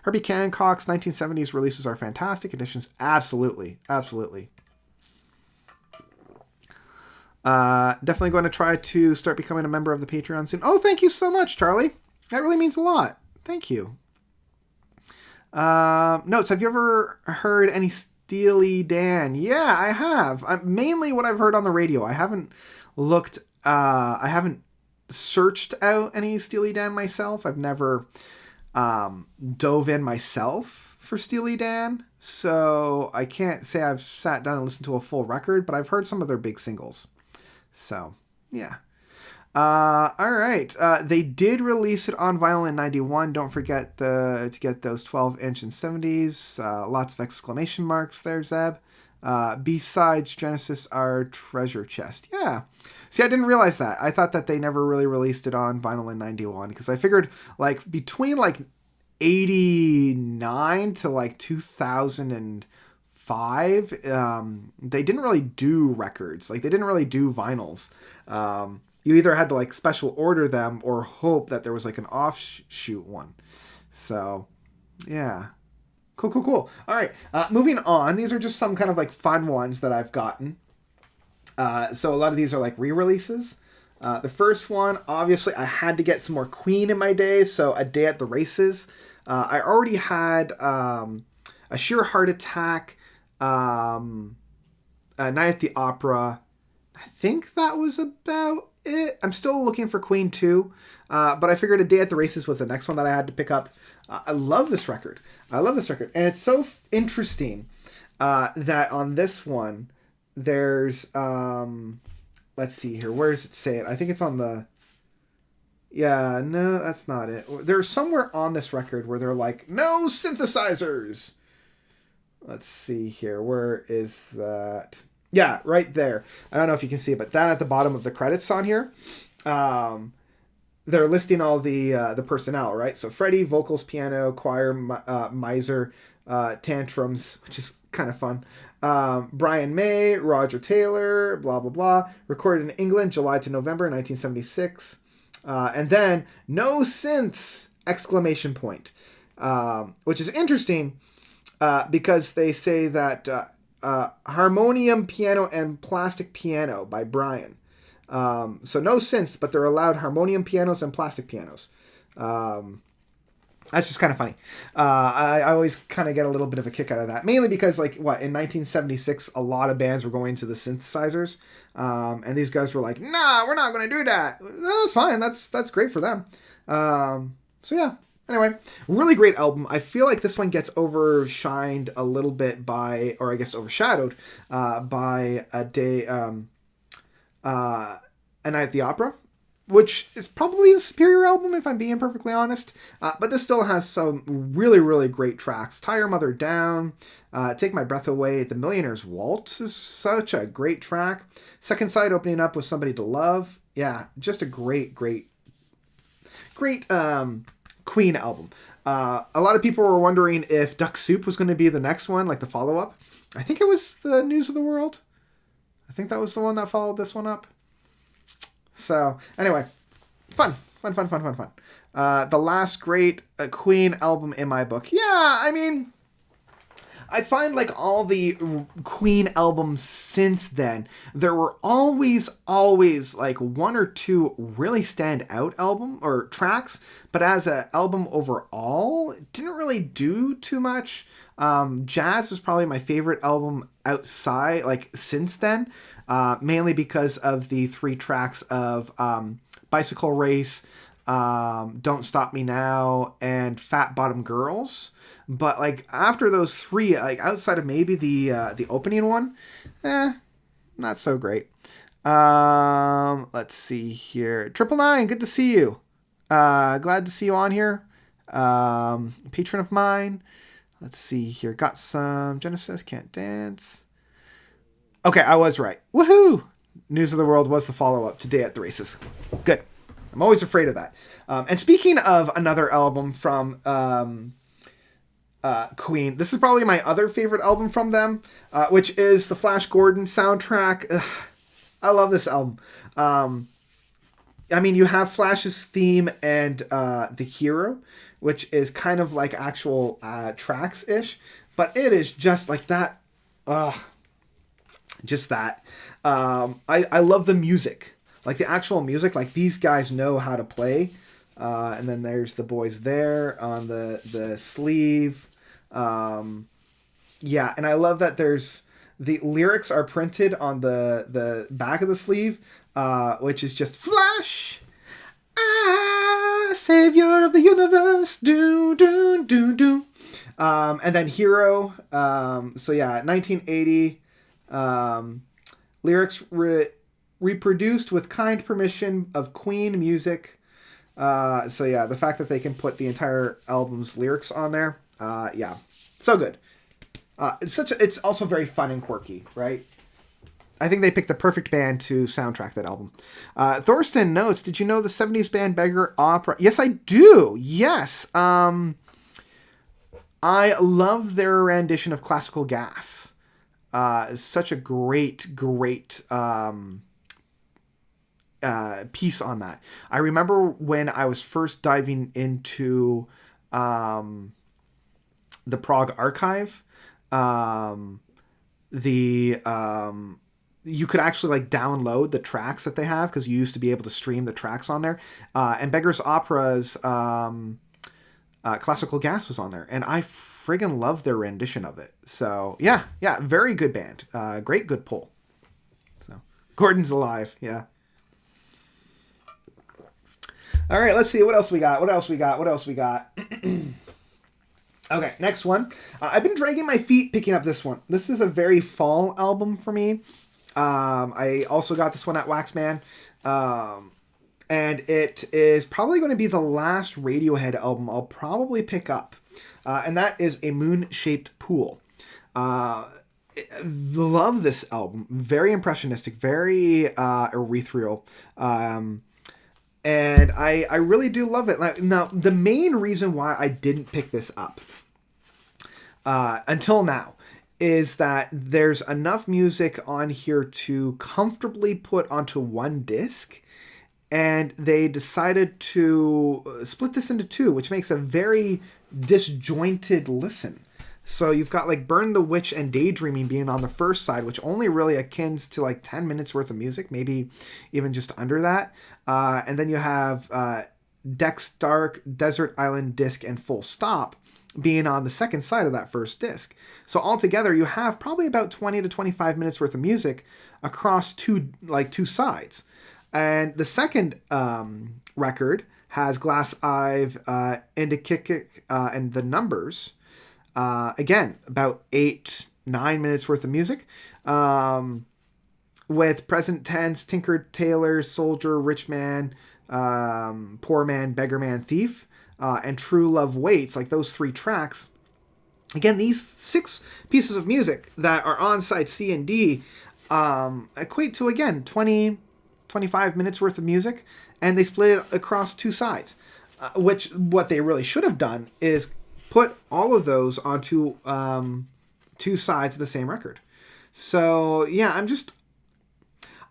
S1: Herbie Hancock's 1970s releases are fantastic. Editions, absolutely. Absolutely. Definitely going to try to start becoming a member of the Patreon soon. Oh, thank you so much, Charlie. That really means a lot. Thank you. Notes, have you ever heard any Steely Dan? Yeah, I have. Mainly what I've heard on the radio. I haven't looked, I haven't searched out any Steely Dan myself. I've never dove in myself for Steely Dan. So I can't say I've sat down and listened to a full record, but I've heard some of their big singles. So, yeah. All right. They did release it on vinyl in 91. Don't forget to get those 12-inch and 70s. Lots of exclamation marks there, Zeb. B-sides Genesis are treasure chest. Yeah. See, I didn't realize that. I thought that they never really released it on vinyl in 91 because I figured like between like 89 to like 2005, they didn't really do records. Like they didn't really do vinyls. You either had to like special order them or hope that there was like an offshoot one. So, yeah. Cool. All right. Moving on. These are just some kind of like fun ones that I've gotten. So a lot of these are like re-releases. The first one, obviously, I had to get some more Queen in my day. So A Day at the Races. I already had A Sheer Heart Attack, A Night at the Opera. I think that was about it. I'm still looking for Queen 2, but I figured A Day at the Races was the next one that I had to pick up. I love this record. And it's so interesting that on this one, there's, let's see here. Where does it say it? I think it's on the... Yeah, no, that's not it. There's somewhere on this record where they're like, no synthesizers. Let's see here. Where is that? Yeah, right there. I don't know if you can see it, but down at the bottom of the credits on here, they're listing all the personnel, right? So Freddie, vocals, piano, choir, miser, tantrums, which is kind of fun. Brian May, Roger Taylor, blah, blah, blah. Recorded in England, July to November 1976. And then, no synths! Exclamation point. Which is interesting because they say that... harmonium piano and plastic piano by Brian. So no synths, but they're allowed harmonium pianos and plastic pianos. That's just kind of funny. I always kind of get a little bit of a kick out of that. Mainly because, like, in 1976, a lot of bands were going to the synthesizers. And these guys were like, nah, we're not going to do that. No, that's fine. That's great for them. So, yeah. Anyway, really great album. I feel like this one gets overshined a little bit by, or I guess overshadowed by A Night at the Opera, which is probably the superior album if I'm being perfectly honest. But this still has some really, really great tracks. Tie Your Mother Down, Take My Breath Away, The Millionaire's Waltz is such a great track. Second Side opening up with Somebody to Love. Yeah, just a great Queen album. A lot of people were wondering if Duck Soup was going to be the next one, like the follow-up. I think it was the News of the World. I think that was the one that followed this one up. So, anyway, fun. The last great Queen album in my book. Yeah, I mean... I find like all the Queen albums since then, there were always like one or two really stand out album or tracks, but as an album overall, it didn't really do too much. Jazz is probably my favorite album outside, like since then, mainly because of the 3 tracks of Bicycle Race, Don't Stop Me Now, and Fat Bottom Girls. But like after those 3, like outside of maybe the opening one, not so great. Let's see here. 999, good to see you. Glad to see you on here. Patron of mine. Let's see here. Got some Genesis, Can't Dance. Okay, I was right. Woohoo! News of the World was the follow-up to Day at the Races. Good. I'm always afraid of that. And speaking of another album from Queen. This is probably my other favorite album from them, which is the Flash Gordon soundtrack. Ugh, I love this album. I mean, you have Flash's theme and The Hero, which is kind of like actual tracks-ish, but it is just like that. Just that. I love the music. Like the actual music, like these guys know how to play. And then there's the boys there on the sleeve. Yeah, and I love that there's the lyrics are printed on the back of the sleeve, which is just Flash, savior of the universe, do do do do. And then Hero. So yeah, 1980. Lyrics reproduced with kind permission of Queen Music. So yeah, the fact that they can put the entire album's lyrics on there, yeah, so good. It's also very fun and quirky, right? I think they picked the perfect band to soundtrack that album. Thorsten notes, did you know the 70s band Beggar Opera? Yes, I do. Yes. I love their rendition of Classical Gas. Such a great piece on that. I remember when I was first diving into the Prague archive, you could actually like download the tracks that they have because you used to be able to stream the tracks on there. And Beggar's Opera's Classical Gas was on there, and I friggin' love their rendition of it. So yeah, very good band. Great, good pull. So Gordon's alive, yeah. All right, let's see what else we got. Okay, next one. I've been dragging my feet picking up this one. This is a very fall album for me. I also got this one at Waxman. And it is probably going to be the last Radiohead album I'll probably pick up. And that is A Moon-Shaped Pool. Love this album. Very impressionistic, very ethereal. And I really do love it. Now, the main reason why I didn't pick this up until now is that there's enough music on here to comfortably put onto one disc. And they decided to split this into two, which makes a very disjointed listen. So you've got like Burn the Witch and Daydreaming being on the first side, which only really akins to like 10 minutes worth of music, maybe even just under that. And then you have Dex Dark, Desert Island Disc, and Full Stop being on the second side of that first disc. So altogether, you have probably about 20 to 25 minutes worth of music across two sides. And the second record has Glass Eye, Indikik, and The Numbers. Again, about 8-9 minutes worth of music. With Present Tense, Tinker, Tailor, Soldier, Rich Man, Poor Man, Beggar Man, Thief, and True Love Waits, like those three tracks. Again, these 6 pieces of music that are on side C and D equate to, again, 20-25 minutes worth of music, and they split it across 2 sides. Which, what they really should have done is put all of those onto 2 sides of the same record. So, yeah,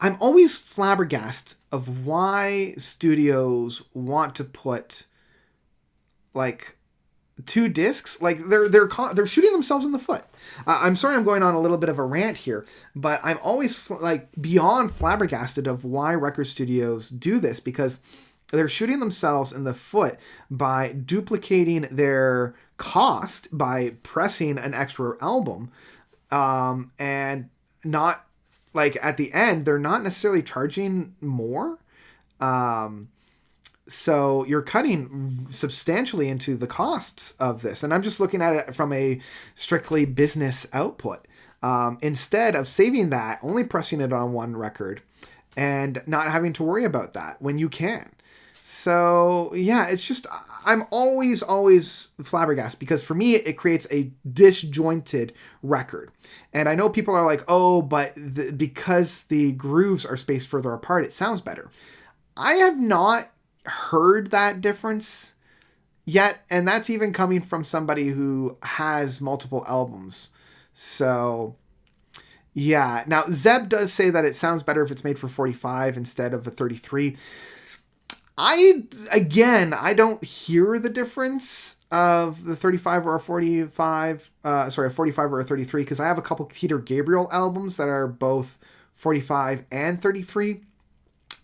S1: I'm always flabbergasted of why studios want to put like 2 discs. Like they're shooting themselves in the foot. I'm sorry I'm going on a little bit of a rant here, but I'm always beyond flabbergasted of why record studios do this, because they're shooting themselves in the foot by duplicating their cost by pressing an extra album, and not like at the end they're not necessarily charging more. So you're cutting substantially into the costs of this. And I'm just looking at it from a strictly business output. Instead of saving that, only pressing it on one record and not having to worry about that when you can. So yeah, it's just, I'm always flabbergasted, because for me, it creates a disjointed record. And I know people are like, oh, but because the grooves are spaced further apart, it sounds better. I have not heard that difference yet, and that's even coming from somebody who has multiple albums. So yeah. Now Zeb does say that it sounds better if it's made for 45 instead of a 33. I don't hear the difference of the 35 or a 45, a 45 or a 33, because I have a couple Peter Gabriel albums that are both 45 and 33.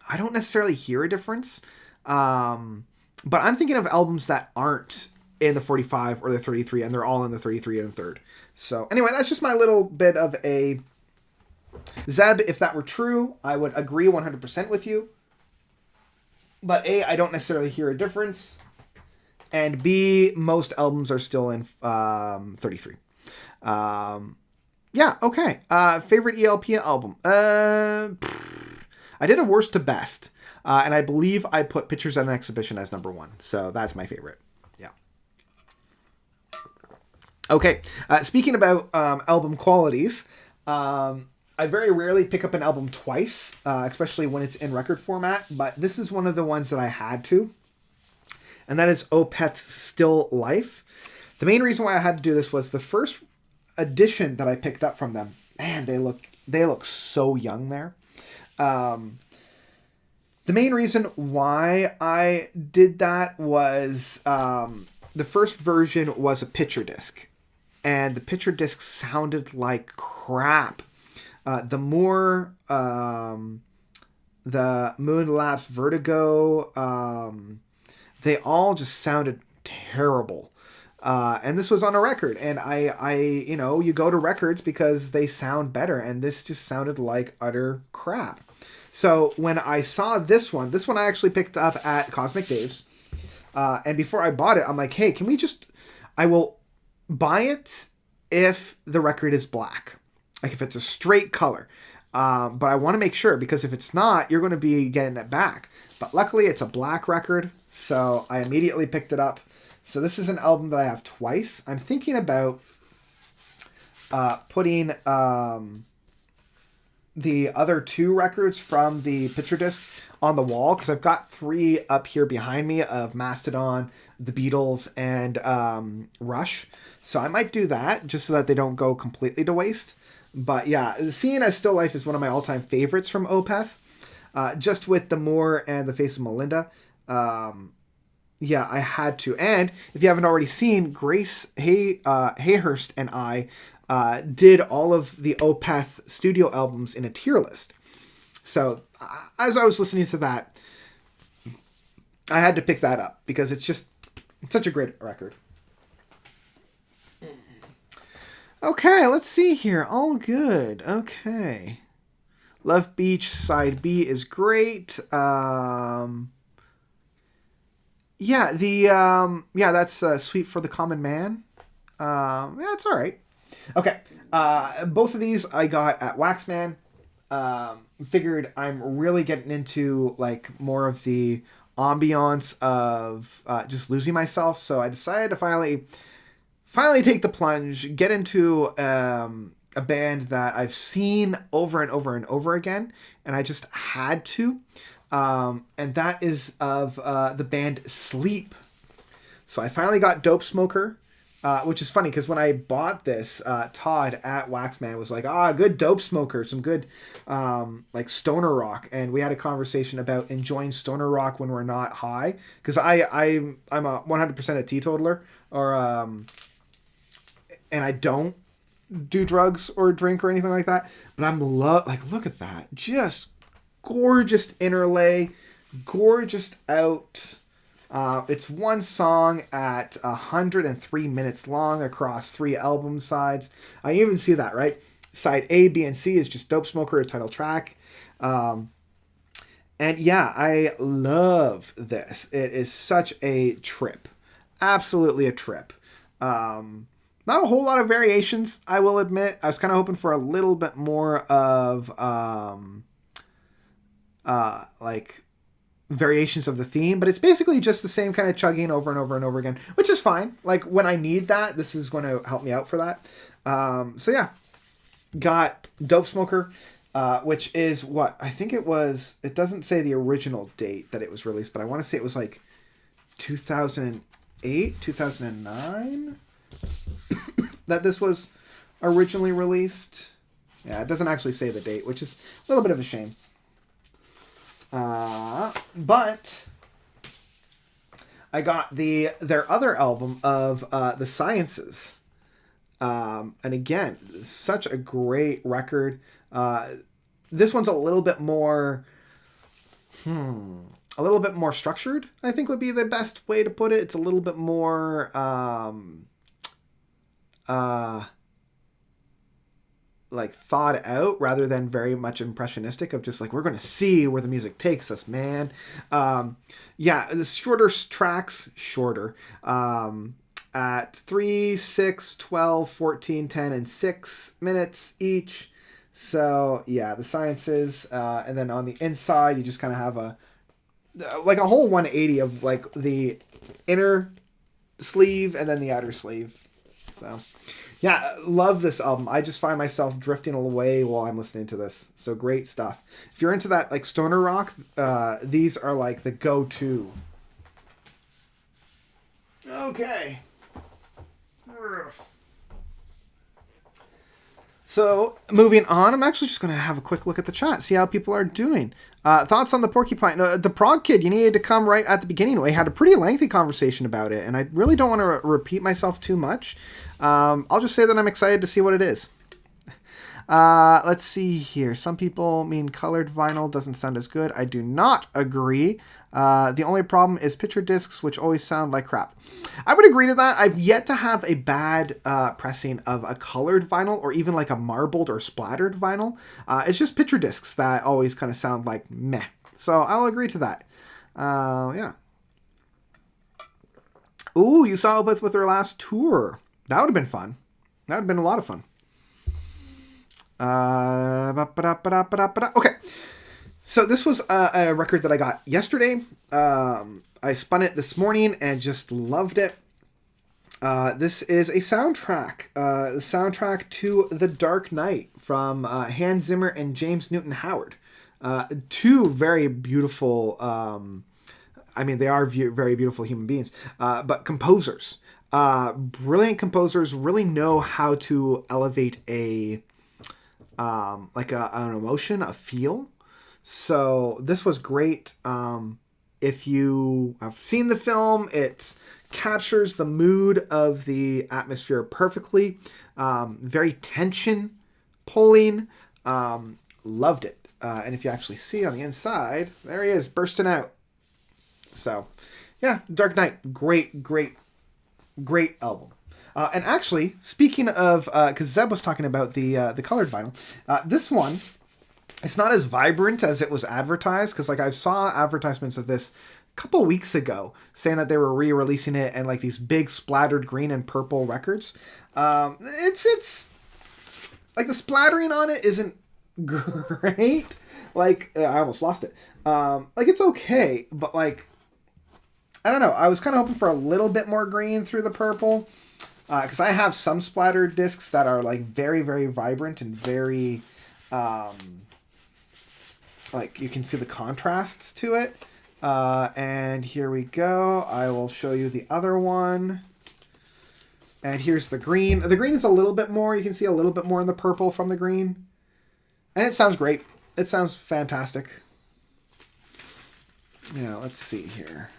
S1: I don't necessarily hear a difference. But I'm thinking of albums that aren't in the 45 or the 33, and they're all in the 33 and third. So anyway, that's just my little bit of a Zeb. If that were true, I would agree 100% with you. But A, I don't necessarily hear a difference. And B, most albums are still in 33. Yeah, okay. Favorite ELP album? I did a worst to best. And I believe I put Pictures at an Exhibition as number 1. So that's my favorite. Yeah. Okay. Speaking about album qualities, I very rarely pick up an album twice, especially when it's in record format. But this is one of the ones that I had to. And that is Opeth's Still Life. The main reason why I had to do this was the first edition that I picked up from them. Man, they look so young there. The main reason why I did that was the first version was a picture disc. And the picture disc sounded like crap. The more the Moonlapse Vertigo, they all just sounded terrible. And this was on a record. And I you go to records because they sound better. And this just sounded like utter crap. So when I saw this one I actually picked up at Cosmic Dave's. And before I bought it, I'm like, hey, I will buy it if the record is black. Like if it's a straight color. But I want to make sure, because if it's not, you're going to be getting it back. But luckily it's a black record. So I immediately picked it up. So this is an album that I have twice. I'm thinking about putting the other 2 records from the picture disc on the wall, because I've got 3 up here behind me of Mastodon, the Beatles, and Rush. So I might do that just so that they don't go completely to waste. But yeah, Seeing as Still Life is one of my all-time favorites from Opeth. Just with the Moor and the Face of Melinda. Yeah, I had to. And if you haven't already seen, Grace Hayhurst and I did all of the Opeth studio albums in a tier list. So as I was listening to that, I had to pick that up because it's such a great record. Okay, let's see here. All good. Okay. Love Beach side B is great. Yeah, that's Sweet for the Common Man. Yeah, it's all right. Okay. Both of these I got at Waxman. Figured I'm really getting into like more of the ambiance of just losing myself, so I decided to finally take the plunge, get into a band that I've seen over and over and over again, and I just had to. And that is of the band Sleep. So I finally got Dope Smoker, which is funny because when I bought this, Todd at Waxman was like, good Dope Smoker, some good like stoner rock. And we had a conversation about enjoying stoner rock when we're not high, because I'm a 100% a teetotaler, and I don't do drugs or drink or anything like that. But I'm look at that, just gorgeous interlay, gorgeous out. It's one song at 103 minutes long across 3 album sides. I even see that, right? Side A, B, and C is just Dope Smoker, a title track. And yeah, I love this. It is such a trip. Absolutely a trip. Not a whole lot of variations, I will admit. I was kind of hoping for a little bit more of like variations of the theme, but it's basically just the same kind of chugging over and over and over again, which is fine. Like when I need that, this is going to help me out for that. So yeah, got Dope Smoker, which is what I think it was. It doesn't say the original date that it was released, but I want to say it was like 2000. 2008, 2009 that this was originally released. Yeah, it doesn't actually say the date, which is a little bit of a shame. But I got their other album of The Sciences. And again, such a great record. This one's a little bit more structured, I think would be the best way to put it. It's a little bit more like thought out rather than very much impressionistic of just like, we're going to see where the music takes us, man. The shorter tracks, at 3, 6, 12, 14, 10, and 6 minutes each. So yeah, The Sciences, and then on the inside, you just kind of have a whole 180 of like the inner sleeve and then the outer sleeve. So yeah, love this album. I just find myself drifting away while I'm listening to this. So great stuff. If you're into that like stoner rock, these are like the go-to. Okay. So moving on, I'm actually just going to have a quick look at the chat, see how people are doing. Thoughts on the Porcupine? No, the Prog Kid, you needed to come right at the beginning. We had a pretty lengthy conversation about it, and I really don't want to repeat myself too much. I'll just say that I'm excited to see what it is. Let's see here. Some people mean colored vinyl doesn't sound as good. I do not agree. The only problem is picture discs, which always sound like crap. I would agree to that. I've yet to have a bad pressing of a colored vinyl or even like a marbled or splattered vinyl. It's just picture discs that always kind of sound like meh. So I'll agree to that. Yeah. Ooh, you saw Opeth with their last tour. That would have been fun. That would have been a lot of fun. Okay. So this was a record that I got yesterday. I spun it this morning and just loved it. This is a soundtrack. The soundtrack to The Dark Knight from Hans Zimmer and James Newton Howard. Two very beautiful, they are very beautiful human beings, but composers. Brilliant composers really know how to elevate an emotion, a feel. So this was great. If you have seen the film, it captures the mood of the atmosphere perfectly. Very tension pulling. Loved it. And if you actually see on the inside, there he is bursting out. So yeah, Dark Knight, great album. And actually, speaking of, because Zeb was talking about the colored vinyl, this one, it's not as vibrant as it was advertised, because like I saw advertisements of this a couple weeks ago saying that they were re-releasing it and like these big splattered green and purple records. It's like the splattering on it isn't great. Like I almost lost it. Like it's okay, but like I don't know. I was kind of hoping for a little bit more green through the purple. Because I have some splattered discs that are like very, very vibrant and very, like you can see the contrasts to it. And here we go. I will show you the other one. And here's the green. The green is a little bit more. You can see a little bit more in the purple from the green. And it sounds great. It sounds fantastic. Yeah, let's see here.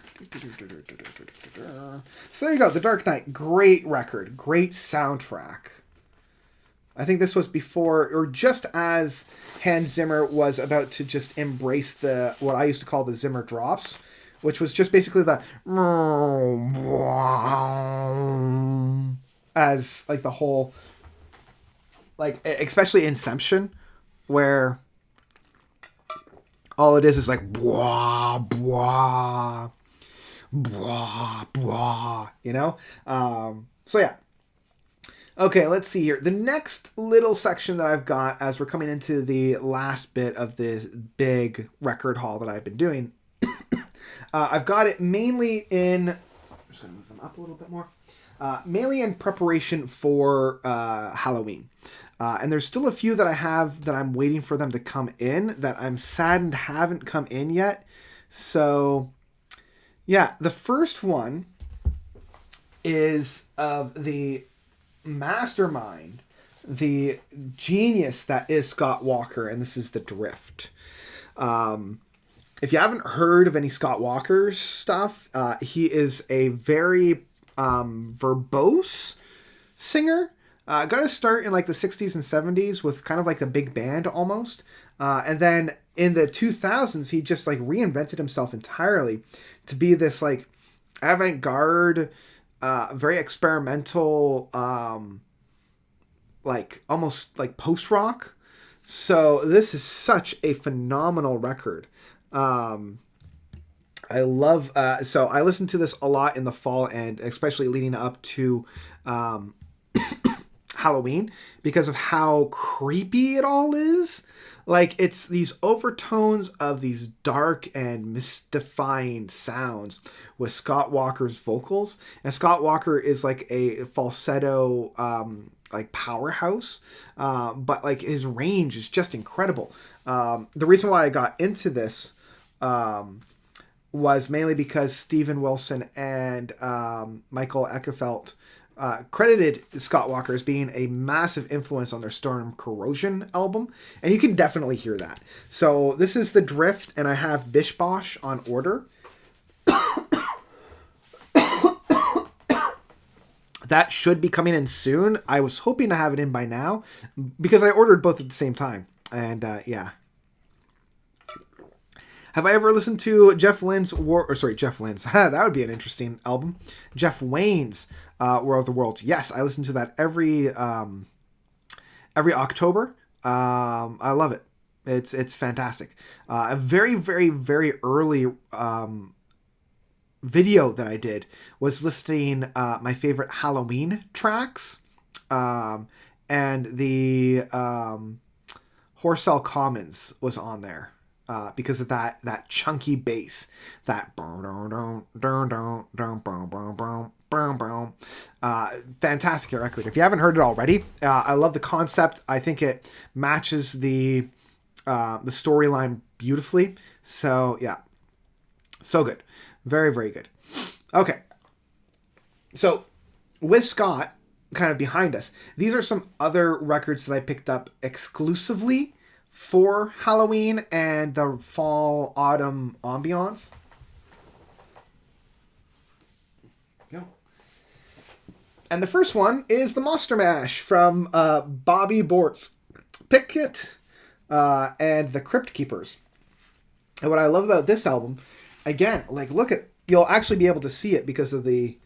S1: So there you go, The Dark Knight. Great record, great soundtrack. I think this was before, or just as Hans Zimmer was about to just embrace what I used to call the Zimmer drops, which was just basically the as like the whole, like especially Inception, where all it is like blah blah. Blah, blah, you know? So yeah. Okay, let's see here. The next little section that I've got as we're coming into the last bit of this big record haul that I've been doing, I've got it mainly in... I'm just going to move them up a little bit more. Mainly in preparation for Halloween. And there's still a few that I have that I'm waiting for them to come in that I'm saddened haven't come in yet. So... yeah, the first one is of the mastermind, the genius that is Scott Walker, and this is The Drift. If you haven't heard of any Scott Walker's stuff, he is a very verbose singer. Got to start in like the 60s and 70s with kind of like a big band almost. And then in the 2000s, he just like reinvented himself entirely to be this like avant-garde, very experimental, like almost like post-rock. So this is such a phenomenal record. I love, so I listened to this a lot in the fall and especially leading up to, Halloween because of how creepy it all is. Like it's these overtones of these dark and mystifying sounds with Scott Walker's vocals. And Scott Walker is like a falsetto, like powerhouse. But like his range is just incredible. The reason why I got into this, was mainly because Steven Wilson and Michael Eckefelt credited Scott Walker as being a massive influence on their Storm Corrosion album, and you can definitely hear that. So this is The Drift, and I have Bish Bosh on order. That should be coming in soon. I was hoping to have it in by now, because I ordered both at the same time, and yeah. Have I ever listened to Jeff Lynne's that would be an interesting album. Jeff Wayne's War of the Worlds. Yes, I listen to that every October. I love it. It's fantastic. A very, very, very early video that I did was listing my favorite Halloween tracks, and the Horsell Commons was on there. Because of that chunky bass, that fantastic record. If you haven't heard it already, I love the concept. I think it matches the storyline beautifully. So yeah, so good, very, very good. Okay, so with Scott kind of behind us, these are some other records that I picked up exclusively for Halloween and the fall autumn ambiance. Go. And the first one is the Monster Mash from Bobby Bortz Pickett and the Crypt Keepers. And what I love about this album, again, like you'll actually be able to see it because of the,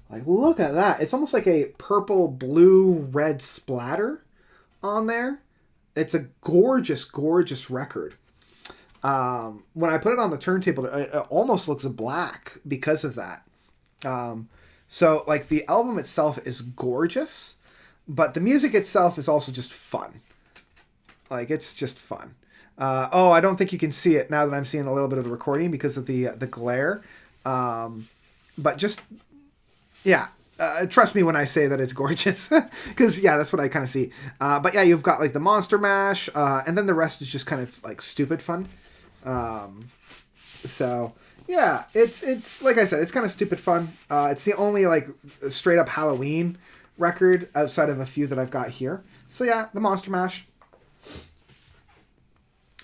S1: like, look at that. It's almost like a purple, blue, red splatter on there. It's a gorgeous, gorgeous record. When I put it on the turntable, it almost looks black because of that. So, like, the album itself is gorgeous, but the music itself is also just fun. Like, it's just fun. I don't think you can see it now that I'm seeing a little bit of the recording because of the glare. But just, yeah. Trust me when I say that it's gorgeous, because yeah, that's what I kind of see. But yeah, you've got like the Monster Mash, and then the rest is just kind of like stupid fun. So yeah, it's like I said, it's kind of stupid fun. It's the only like straight up Halloween record outside of a few that I've got here. So yeah, the Monster Mash.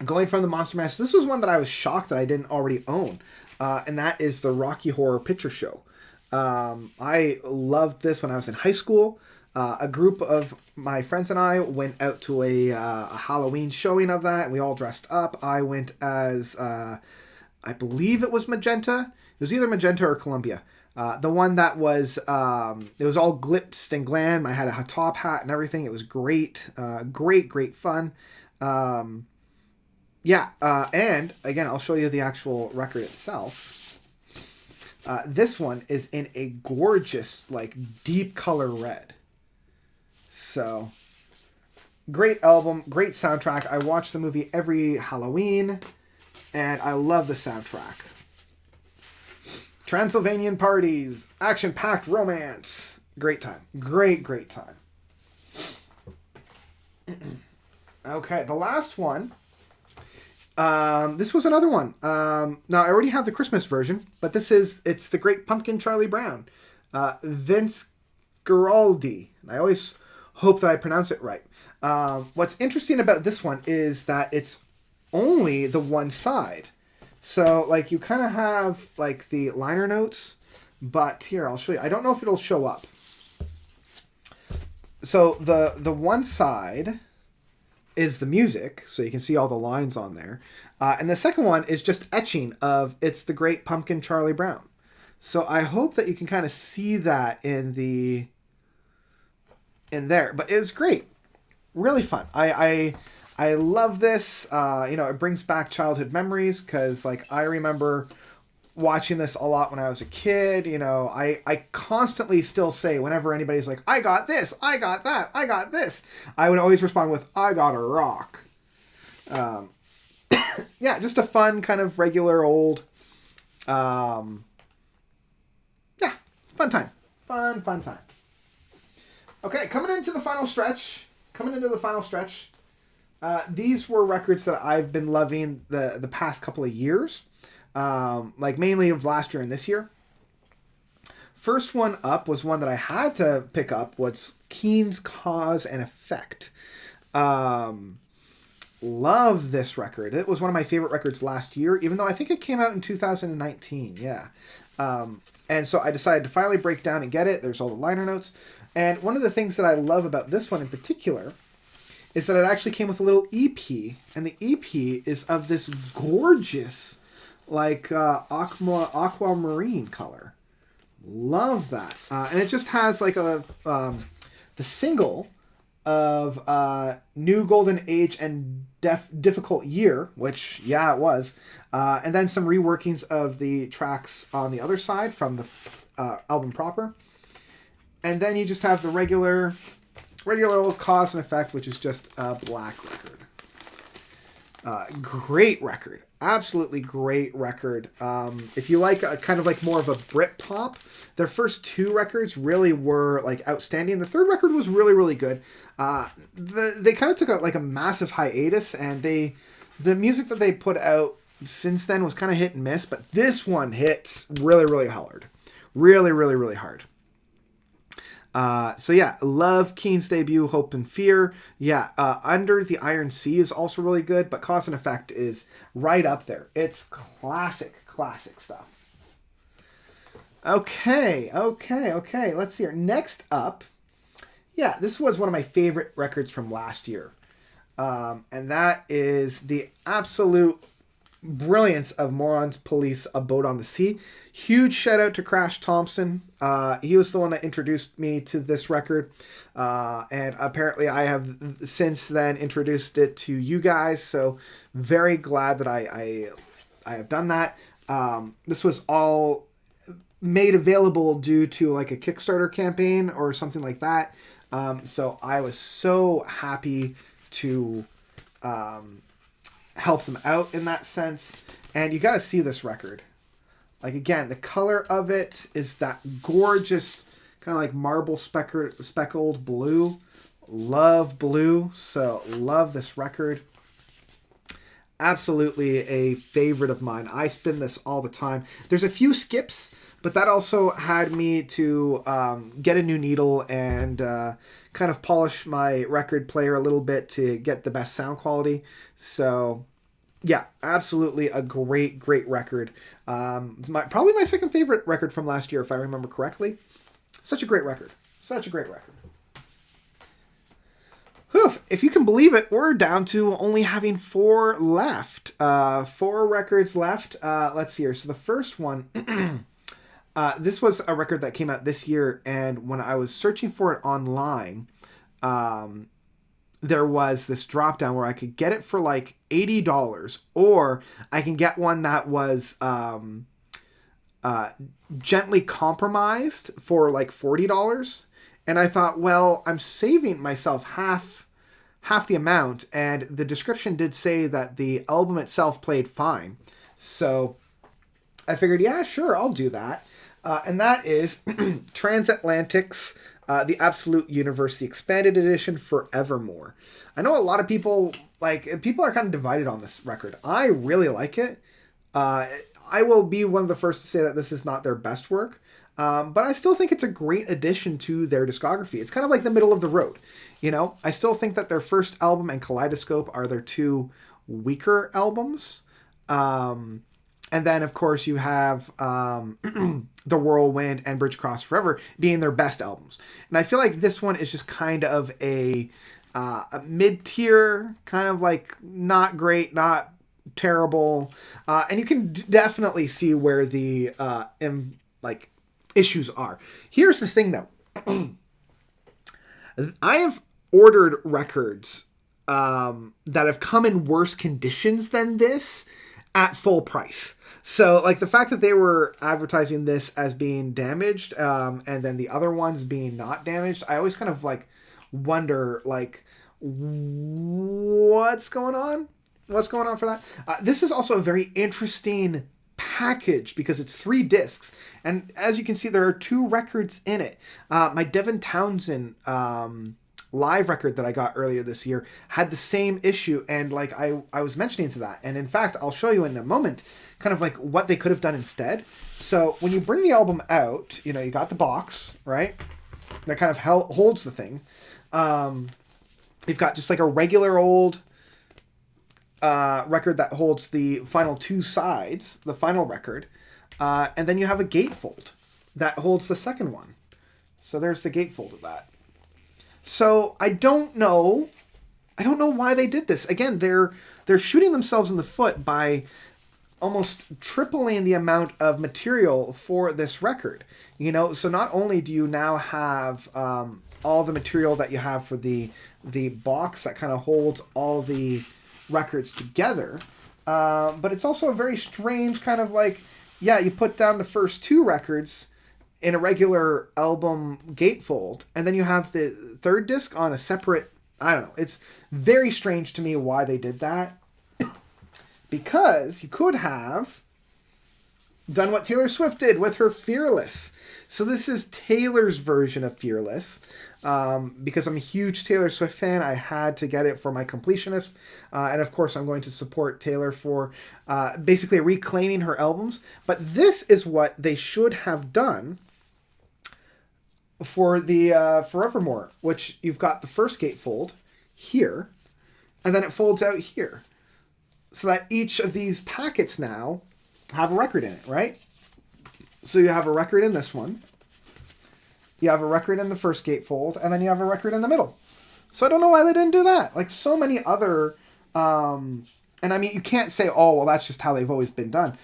S1: Going from the Monster Mash, this was one that I was shocked that I didn't already own, and that is the Rocky Horror Picture Show. I loved this when I was in high school. A group of my friends and I went out to a Halloween showing of that. We all dressed up. I went as, I believe it was magenta. It was either magenta or Columbia. The one that was, it was all glitz and glam. I had a top hat and everything. It was great. Great fun. And again, I'll show you the actual record itself. This one is in a gorgeous, like, deep color red. So, great album, great soundtrack. I watch the movie every Halloween, and I love the soundtrack. Transylvanian Parties, action-packed romance. Great time. Great time. Okay, the last one. This was another one. Now I already have the Christmas version, but it's the Great Pumpkin Charlie Brown. Vince Guaraldi. I always hope that I pronounce it right. What's interesting about this one is that it's only the one side. So, like, you kind of have, like, the liner notes, but here, I'll show you. I don't know if it'll show up. So, the one side is the music, so you can see all the lines on there. And the second one is just etching of It's the Great Pumpkin Charlie Brown. So I hope that you can kind of see that in there. But it was great. Really fun. I love this. It brings back childhood memories because, like, I remember watching this a lot when I was a kid. I constantly still say whenever anybody's like, I got this, I got that, I got this, I would always respond with, I got a rock. Yeah, just a fun kind of regular old, fun time. Fun time. Okay, coming into the final stretch. These were records that I've been loving the past couple of years. Like mainly of last year and this year. First one up was one that I had to pick up, was Keane's Cause and Effect. Love this record. It was one of my favorite records last year, even though I think it came out in 2019. Yeah. And so I decided to finally break down and get it. There's all the liner notes. And one of the things that I love about this one in particular is that it actually came with a little EP. And the EP is of this gorgeous, like, aquamarine color. Love that. And it just has, like, the single of New Golden Age and Difficult Year, which, yeah, it was. And then some reworkings of the tracks on the other side from the album proper. And then you just have the regular old Cause and Effect, which is just a black record. Great record. Absolutely great record. If you like kind of like more of a Britpop, their first two records really were like outstanding. The third record was really, really good. They kind of took a massive hiatus, and the music that they put out since then was kind of hit and miss, but this one hits really, really hard. Really, really, really hard. So yeah, love Keane's debut, Hope and Fear. Yeah, Under the Iron Sea is also really good, but Cause and Effect is right up there. It's classic stuff. Okay. Let's see here. Next up, yeah, this was one of my favorite records from last year. And that is the absolute brilliance of Morons Police, A Boat on the Sea. Huge shout out to Graaff Thompson. He was the one that introduced me to this record. And apparently I have since then introduced it to you guys. So very glad that I have done that. This was all made available due to like a Kickstarter campaign or something like that. So I was so happy to help them out in that sense. And you got to see this record. Like, again, the color of it is that gorgeous kind of like marble speckled blue. Love blue. So love this record. Absolutely a favorite of mine. I spin this all the time. There's a few skips, but that also had me to get a new needle and kind of polish my record player a little bit to get the best sound quality. So yeah, absolutely a great record. Probably my second favorite record from last year, if I remember correctly. Such a great record. Whew, if you can believe it, we're down to only having 4 left. 4 records left. Let's see here. So the first one, this was a record that came out this year, and when I was searching for it online, there was this drop down where I could get it for like $80, or I can get one that was gently compromised for like $40. And I thought, well, I'm saving myself half the amount, and the description did say that the album itself played fine. So I figured, yeah, sure, I'll do that. And that is Transatlantic's The Absolute Universe, the Expanded Edition, Forevermore. I know a lot of people are kind of divided on this record. I really like it. I will be one of the first to say that this is not their best work. But I still think it's a great addition to their discography. It's kind of like the middle of the road. I still think that their first album and Kaleidoscope are their two weaker albums. And then, of course, you have The Whirlwind and Bridge Across Forever being their best albums. And I feel like this one is just kind of a mid-tier, kind of like not great, not terrible. And you can definitely see where the issues are. Here's the thing, though. I have ordered records that have come in worse conditions than this at full price. So, like, the fact that they were advertising this as being damaged, and then the other ones being not damaged, I always kind of, wonder, what's going on? What's going on for that? This is also a very interesting package because it's 3 discs. And as you can see, there are 2 records in it. My Devin Townsend live record that I got earlier this year had the same issue, and I was mentioning to that, and in fact I'll show you in a moment kind of what they could have done instead. So when you bring the album out, you got the box, right, that kind of holds the thing. You've got just a regular old record that holds the final 2 sides, the final record, and then you have a gatefold that holds the second one. So there's the gatefold of that. So I don't know why they did this. Again, they're shooting themselves in the foot by almost tripling the amount of material for this record. So not only do you now have all the material that you have for the box that kind of holds all the records together, but it's also a very strange kind of you put down the first 2 records in a regular album gatefold, and then you have the third disc on a separate, I don't know. It's very strange to me why they did that. Because you could have done what Taylor Swift did with her Fearless. So this is Taylor's version of Fearless. Because I'm a huge Taylor Swift fan, I had to get it for my completionist. And of course, I'm going to support Taylor for basically reclaiming her albums. But this is what they should have done for the Forevermore, which you've got the first gatefold here, and then it folds out here. So that each of these packets now have a record in it, right? So you have a record in this one. You have a record in the first gatefold, and then you have a record in the middle. So I don't know why they didn't do that. Like so many other, and I mean, you can't say, oh, well, that's just how they've always been done.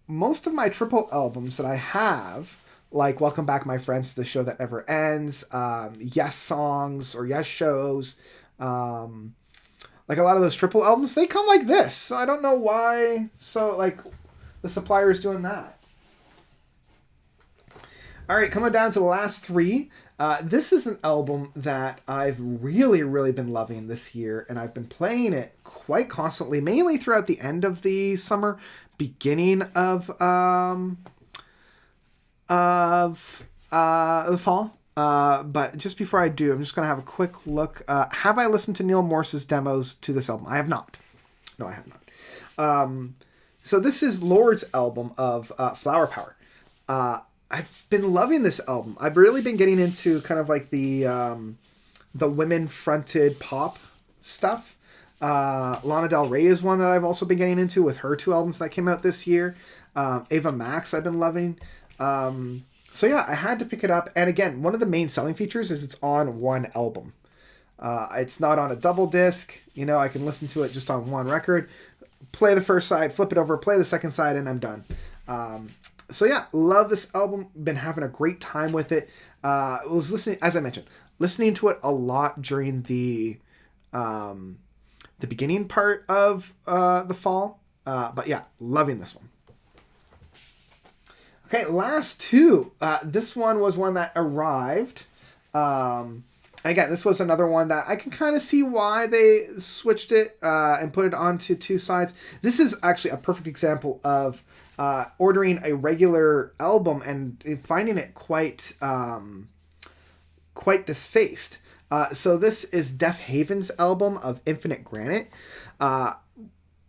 S1: Most of my triple albums that I have, like Welcome Back, My Friends, to the Show That Never Ends, Yes Songs or Yes Shows, like a lot of those triple albums, they come like this. So I don't know why. So the supplier is doing that. All right, coming down to the last 3. This is an album that I've really, really been loving this year, and I've been playing it quite constantly, mainly throughout the end of the summer, beginning of the fall. But just before I do, I'm just going to have a quick look. Have I listened to Neil Morse's demos to this album? I have not. No, I have not. So this is Lord's album of Flower Power. I've been loving this album. I've really been getting into kind of the women-fronted pop stuff. Lana Del Rey is one that I've also been getting into with her 2 albums that came out this year. Ava Max I've been loving. So yeah, I had to pick it up. And again, one of the main selling features is it's on one album. It's not on a double disc. I can listen to it just on one record, play the first side, flip it over, play the second side, and I'm done. So yeah, love this album. Been having a great time with it. Was listening, as I mentioned, listening to it a lot during the beginning part of the fall. But yeah, loving this one. Okay, last 2. This one was one that arrived. Again, this was another one that I can kind of see why they switched it and put it onto 2 sides. This is actually a perfect example of ordering a regular album and finding it quite disfaced. So this is Def Haven's album of Infinite Granite.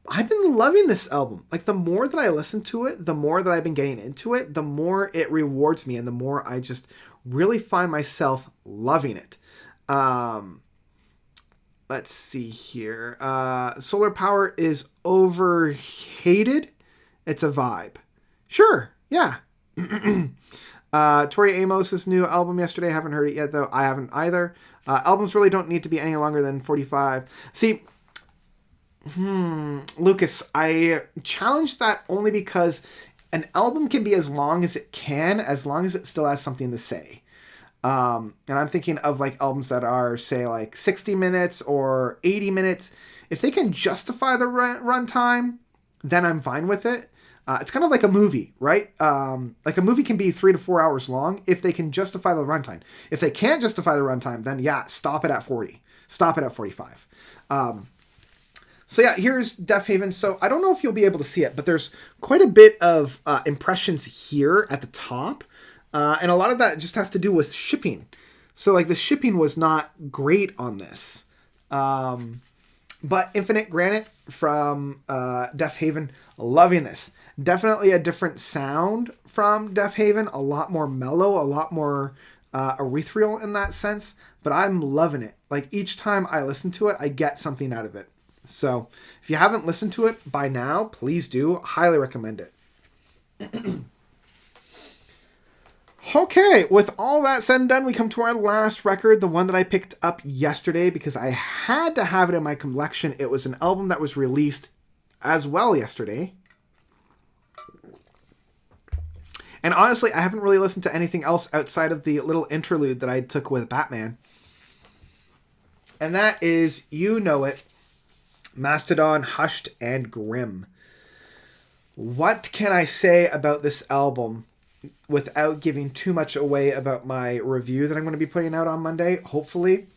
S1: I've been loving this album. Like, the more that I listen to it, the more that I've been getting into it, the more it rewards me and the more I just really find myself loving it. Let's see here. Solar Power is overhated. It's a vibe. Sure. Yeah. Tori Amos's new album yesterday. Haven't heard it yet, though. I haven't either. Albums really don't need to be any longer than 45. See, Lucas, I challenge that only because an album can be as long as it can, as long as it still has something to say. And I'm thinking of like albums that are, say, like 60 minutes or 80 minutes. If they can justify the runtime, then I'm fine with it. It's kind of like a movie, right? Like a movie can be 3 to 4 hours long if they can justify the runtime. If they can't justify the runtime, then yeah, stop it at 40. Stop it at 45. So yeah, here's Deaf Haven. So I don't know if you'll be able to see it, but there's quite a bit of impressions here at the top. And a lot of that just has to do with shipping. So like the shipping was not great on this. But Infinite Granite from Deaf Haven, loving this. Definitely a different sound from Deaf Haven. A lot more mellow, a lot more ethereal in that sense. But I'm loving it. Like each time I listen to it, I get something out of it. So if you haven't listened to it by now, please do. Highly recommend it. Okay, with all that said and done, we come to our last record, the one that I picked up yesterday because I had to have it in my collection. It was an album that was released as well yesterday. And honestly, I haven't really listened to anything else outside of the little interlude that I took with Batman. And that is, you know it, Mastodon, Hushed and Grim. What can I say about this album without giving too much away about my review that I'm going to be putting out on Monday, hopefully?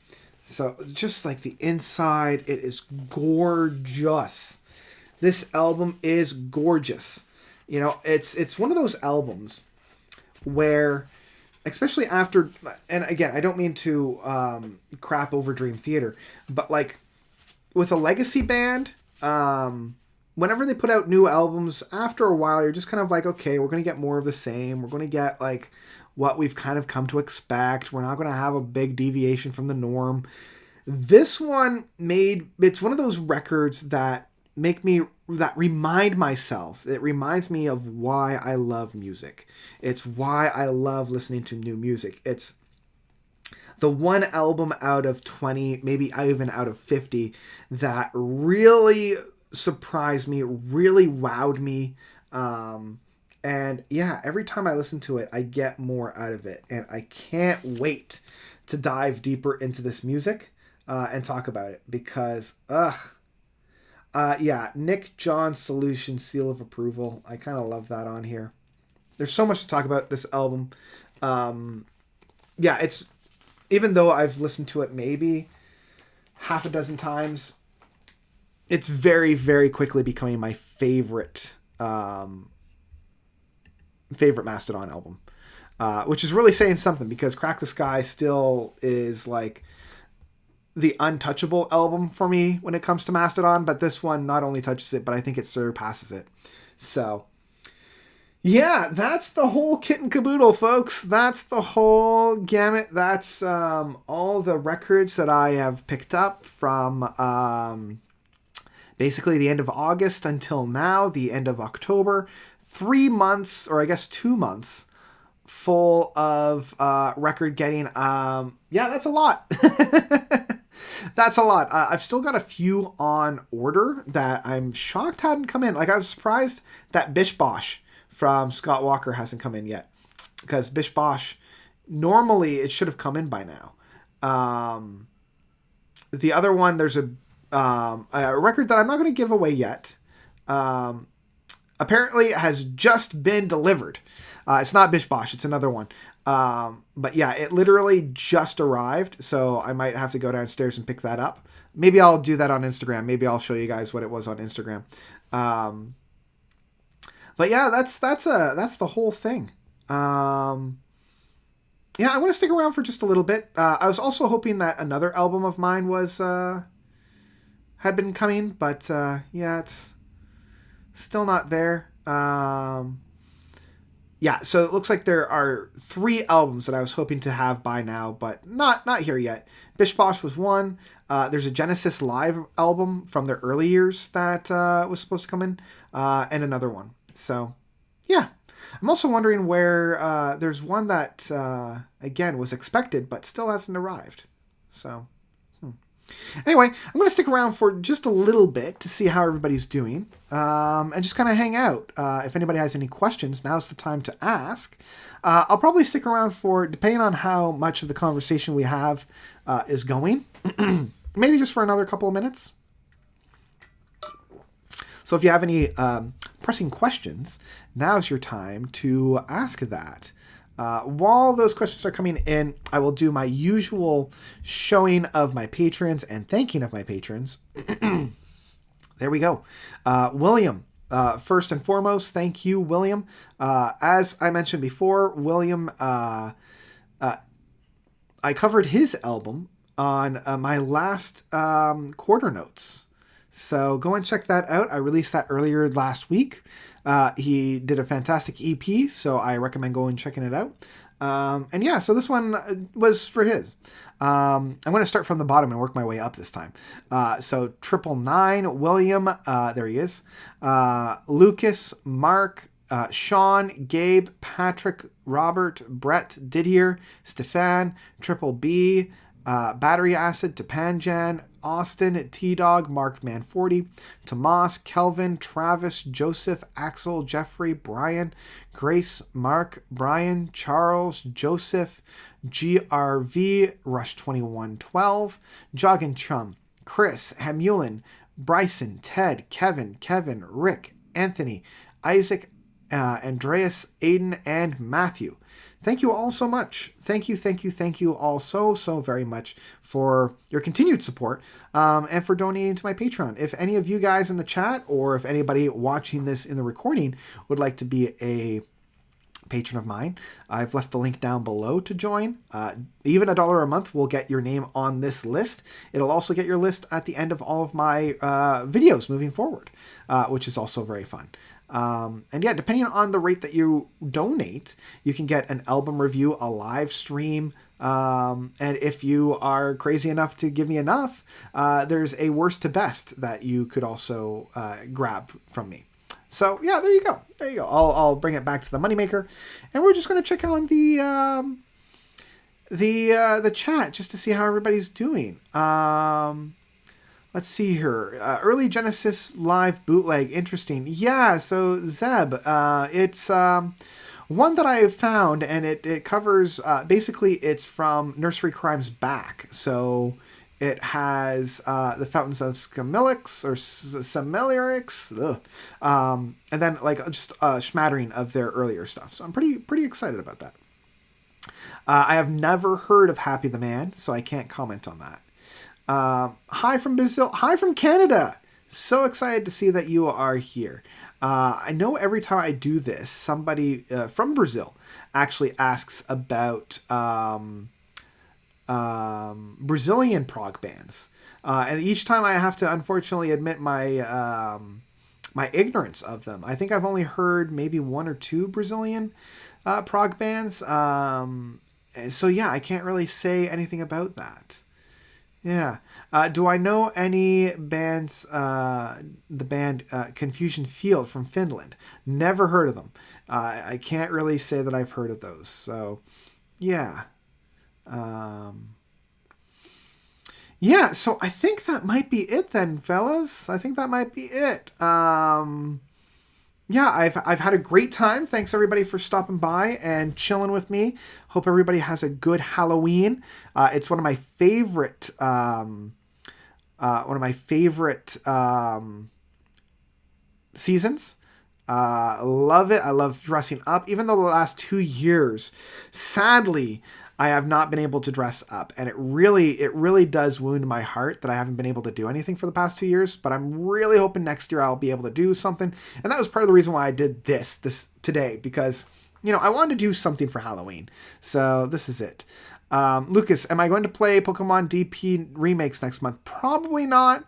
S1: So just like the inside, it is gorgeous. This album is gorgeous. You know, it's one of those albums where, especially after, and again, I don't mean to crap over Dream Theater, but like with a legacy band, whenever they put out new albums, after a while, you're just kind of like, okay, we're going to get more of the same. We're going to get like what we've kind of come to expect. We're not going to have a big deviation from the norm. This one it's one of those records that remind myself. It reminds me of why I love music. It's why I love listening to new music. It's the one album out of 20, maybe even out of 50, that really surprised me, really wowed me. And yeah, every time I listen to it, I get more out of it. And I can't wait to dive deeper into this music and talk about it because, yeah, Nick John's Solution, seal of approval. I kind of love that on here. There's so much to talk about this album. Yeah, it's, even though I've listened to it maybe half a dozen times, it's very, very quickly becoming my favorite Mastodon album, which is really saying something because Crack the Sky still is like the untouchable album for me when it comes to Mastodon, but this one not only touches it, but I think it surpasses it. So yeah, that's the whole kit and caboodle, folks. That's the whole gamut. That's all the records that I have picked up from basically the end of August until now, the end of October. 3 months, or I guess 2 months, full of record getting. Yeah, that's a lot. That's a lot. I've still got a few on order that I'm shocked hadn't come in. Like, I was surprised that Bish Bosh from Scott Walker hasn't come in yet, because Bish Bosh, normally it should have come in by now. The other one, there's a record that I'm not going to give away yet. Apparently it has just been delivered. It's not Bish Bosh, it's another one. But yeah, it literally just arrived, so I might have to go downstairs and pick that up. Maybe I'll do that on Instagram. Maybe I'll show you guys what it was on Instagram. But yeah, that's the whole thing. Yeah, I want to stick around for just a little bit. I was also hoping that another album of mine had been coming, but yeah, Still not there. Yeah, so it looks like there are 3 albums that I was hoping to have by now, but not here yet. Bish Bosh was one. There's a Genesis live album from their early years that was supposed to come in, and another one. So, yeah. I'm also wondering where there's one that, again, was expected, but still hasn't arrived. So, anyway, I'm going to stick around for just a little bit to see how everybody's doing, and just kind of hang out. If anybody has any questions, now's the time to ask. I'll probably stick around for, depending on how much of the conversation we have is going, maybe just for another couple of minutes. So if you have any pressing questions, now's your time to ask that. While those questions are coming in, I will do my usual showing of my patrons and thanking of my patrons. There we go. William, first and foremost, thank you, William. As I mentioned before, William, I covered his album on my last quarter notes. So go and check that out. I released that earlier last week. He did a fantastic EP, so I recommend going and checking it out. And yeah, so this one was for his. I'm going to start from the bottom and work my way up this time. So 999, William, there he is. Lucas, Mark, Sean, Gabe, Patrick, Robert, Brett, Didier, Stefan, Triple B, Battery Acid, Tapanjan, Austin, T-Dog, Markman40, Tomas, Kelvin, Travis, Joseph, Axel, Jeffrey, Brian, Grace, Mark, Brian, Charles, Joseph, GRV, Rush2112, Joggin Chum, Chris, Hamulin, Bryson, Ted, Kevin, Rick, Anthony, Isaac, Andreas, Aiden, and Matthew. Thank you all so much. Thank you all so very much for your continued support and for donating to my Patreon. If any of you guys in the chat or if anybody watching this in the recording would like to be a patron of mine, I've left the link down below to join. Even $1 a month will get your name on this list. It'll also get your list at the end of all of my videos moving forward, which is also very fun. And yeah, depending on the rate that you donate, you can get an album review, a live stream, and if you are crazy enough to give me enough, there's a worst to best that you could also grab from me. So yeah, there you go. I'll bring it back to the moneymaker, and we're just going to check on the chat just to see how everybody's doing. Let's see here. Early Genesis live bootleg. Interesting. Yeah, so Zeb, it's one that I found, and it covers, basically it's from Nursery Crimes Back. So it has the Fountains of Scamilix, or Samilirix, and then like just a smattering of their earlier stuff. So I'm pretty excited about that. I have never heard of Happy the Man, so I can't comment on that. Hi from Brazil. Hi from Canada. So excited to see that you are here. I know every time I do this, somebody from Brazil actually asks about Brazilian prog bands. And each time I have to unfortunately admit my my ignorance of them. I think I've only heard maybe 1 or 2 Brazilian prog bands. So yeah, I can't really say anything about that. Yeah. Do I know any bands, the band Confusion Field from Finland? Never heard of them. I can't really say that I've heard of those. So, yeah. Yeah, so I think that might be it then, fellas. I think that might be it. Yeah, I've had a great time. Thanks everybody for stopping by and chilling with me. Hope everybody has a good Halloween. It's one of my favorite seasons. Love it. I love dressing up. Even though the last 2 years, sadly, I have not been able to dress up, and it really does wound my heart that I haven't been able to do anything for the past 2 years, but I'm really hoping next year I'll be able to do something. And that was part of the reason why I did this today, because, you know, I wanted to do something for Halloween. So this is it. Lucas, am I going to play Pokemon DP remakes next month? Probably not.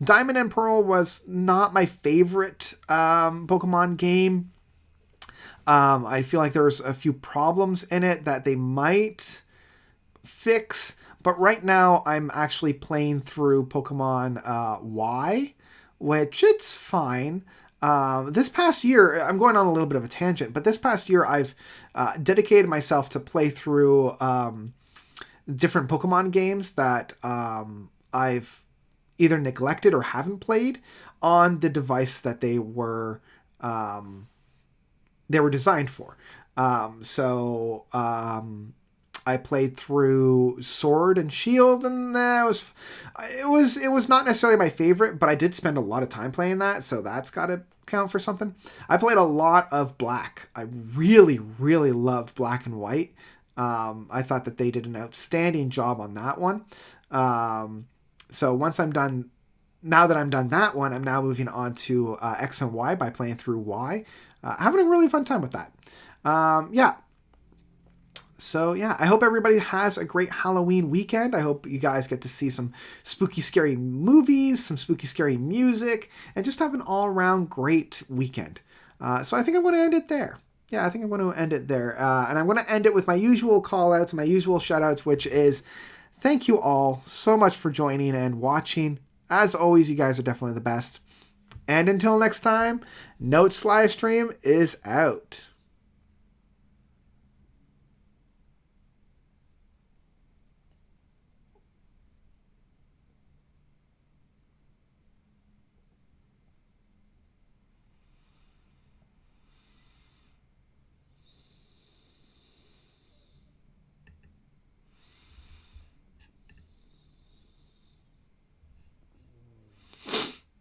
S1: Diamond and Pearl was not my favorite Pokemon game. I feel like there's a few problems in it that they might fix. But right now, I'm actually playing through Pokemon Y, which it's fine. This past year, I'm going on a little bit of a tangent, but this past year, I've dedicated myself to play through different Pokemon games that I've either neglected or haven't played on the device that they were designed for. I played through Sword and Shield, and it was not necessarily my favorite, but I did spend a lot of time playing that, so that's got to count for something. I played a lot of Black. I really, really loved Black and White. I thought that they did an outstanding job on that one. So once I'm done, now that I'm done that one, I'm now moving on to X and Y by playing through Y. Having a really fun time with that. Yeah. So yeah, I hope everybody has a great Halloween weekend. I hope you guys get to see some spooky, scary movies, some spooky, scary music, and just have an all-around great weekend. So I think I'm going to end it there. Yeah, I think I'm going to end it there. And I'm going to end it with my usual call-outs, my usual shout-outs, which is thank you all so much for joining and watching. As always, you guys are definitely the best. And until next time, Notes Livestream is out.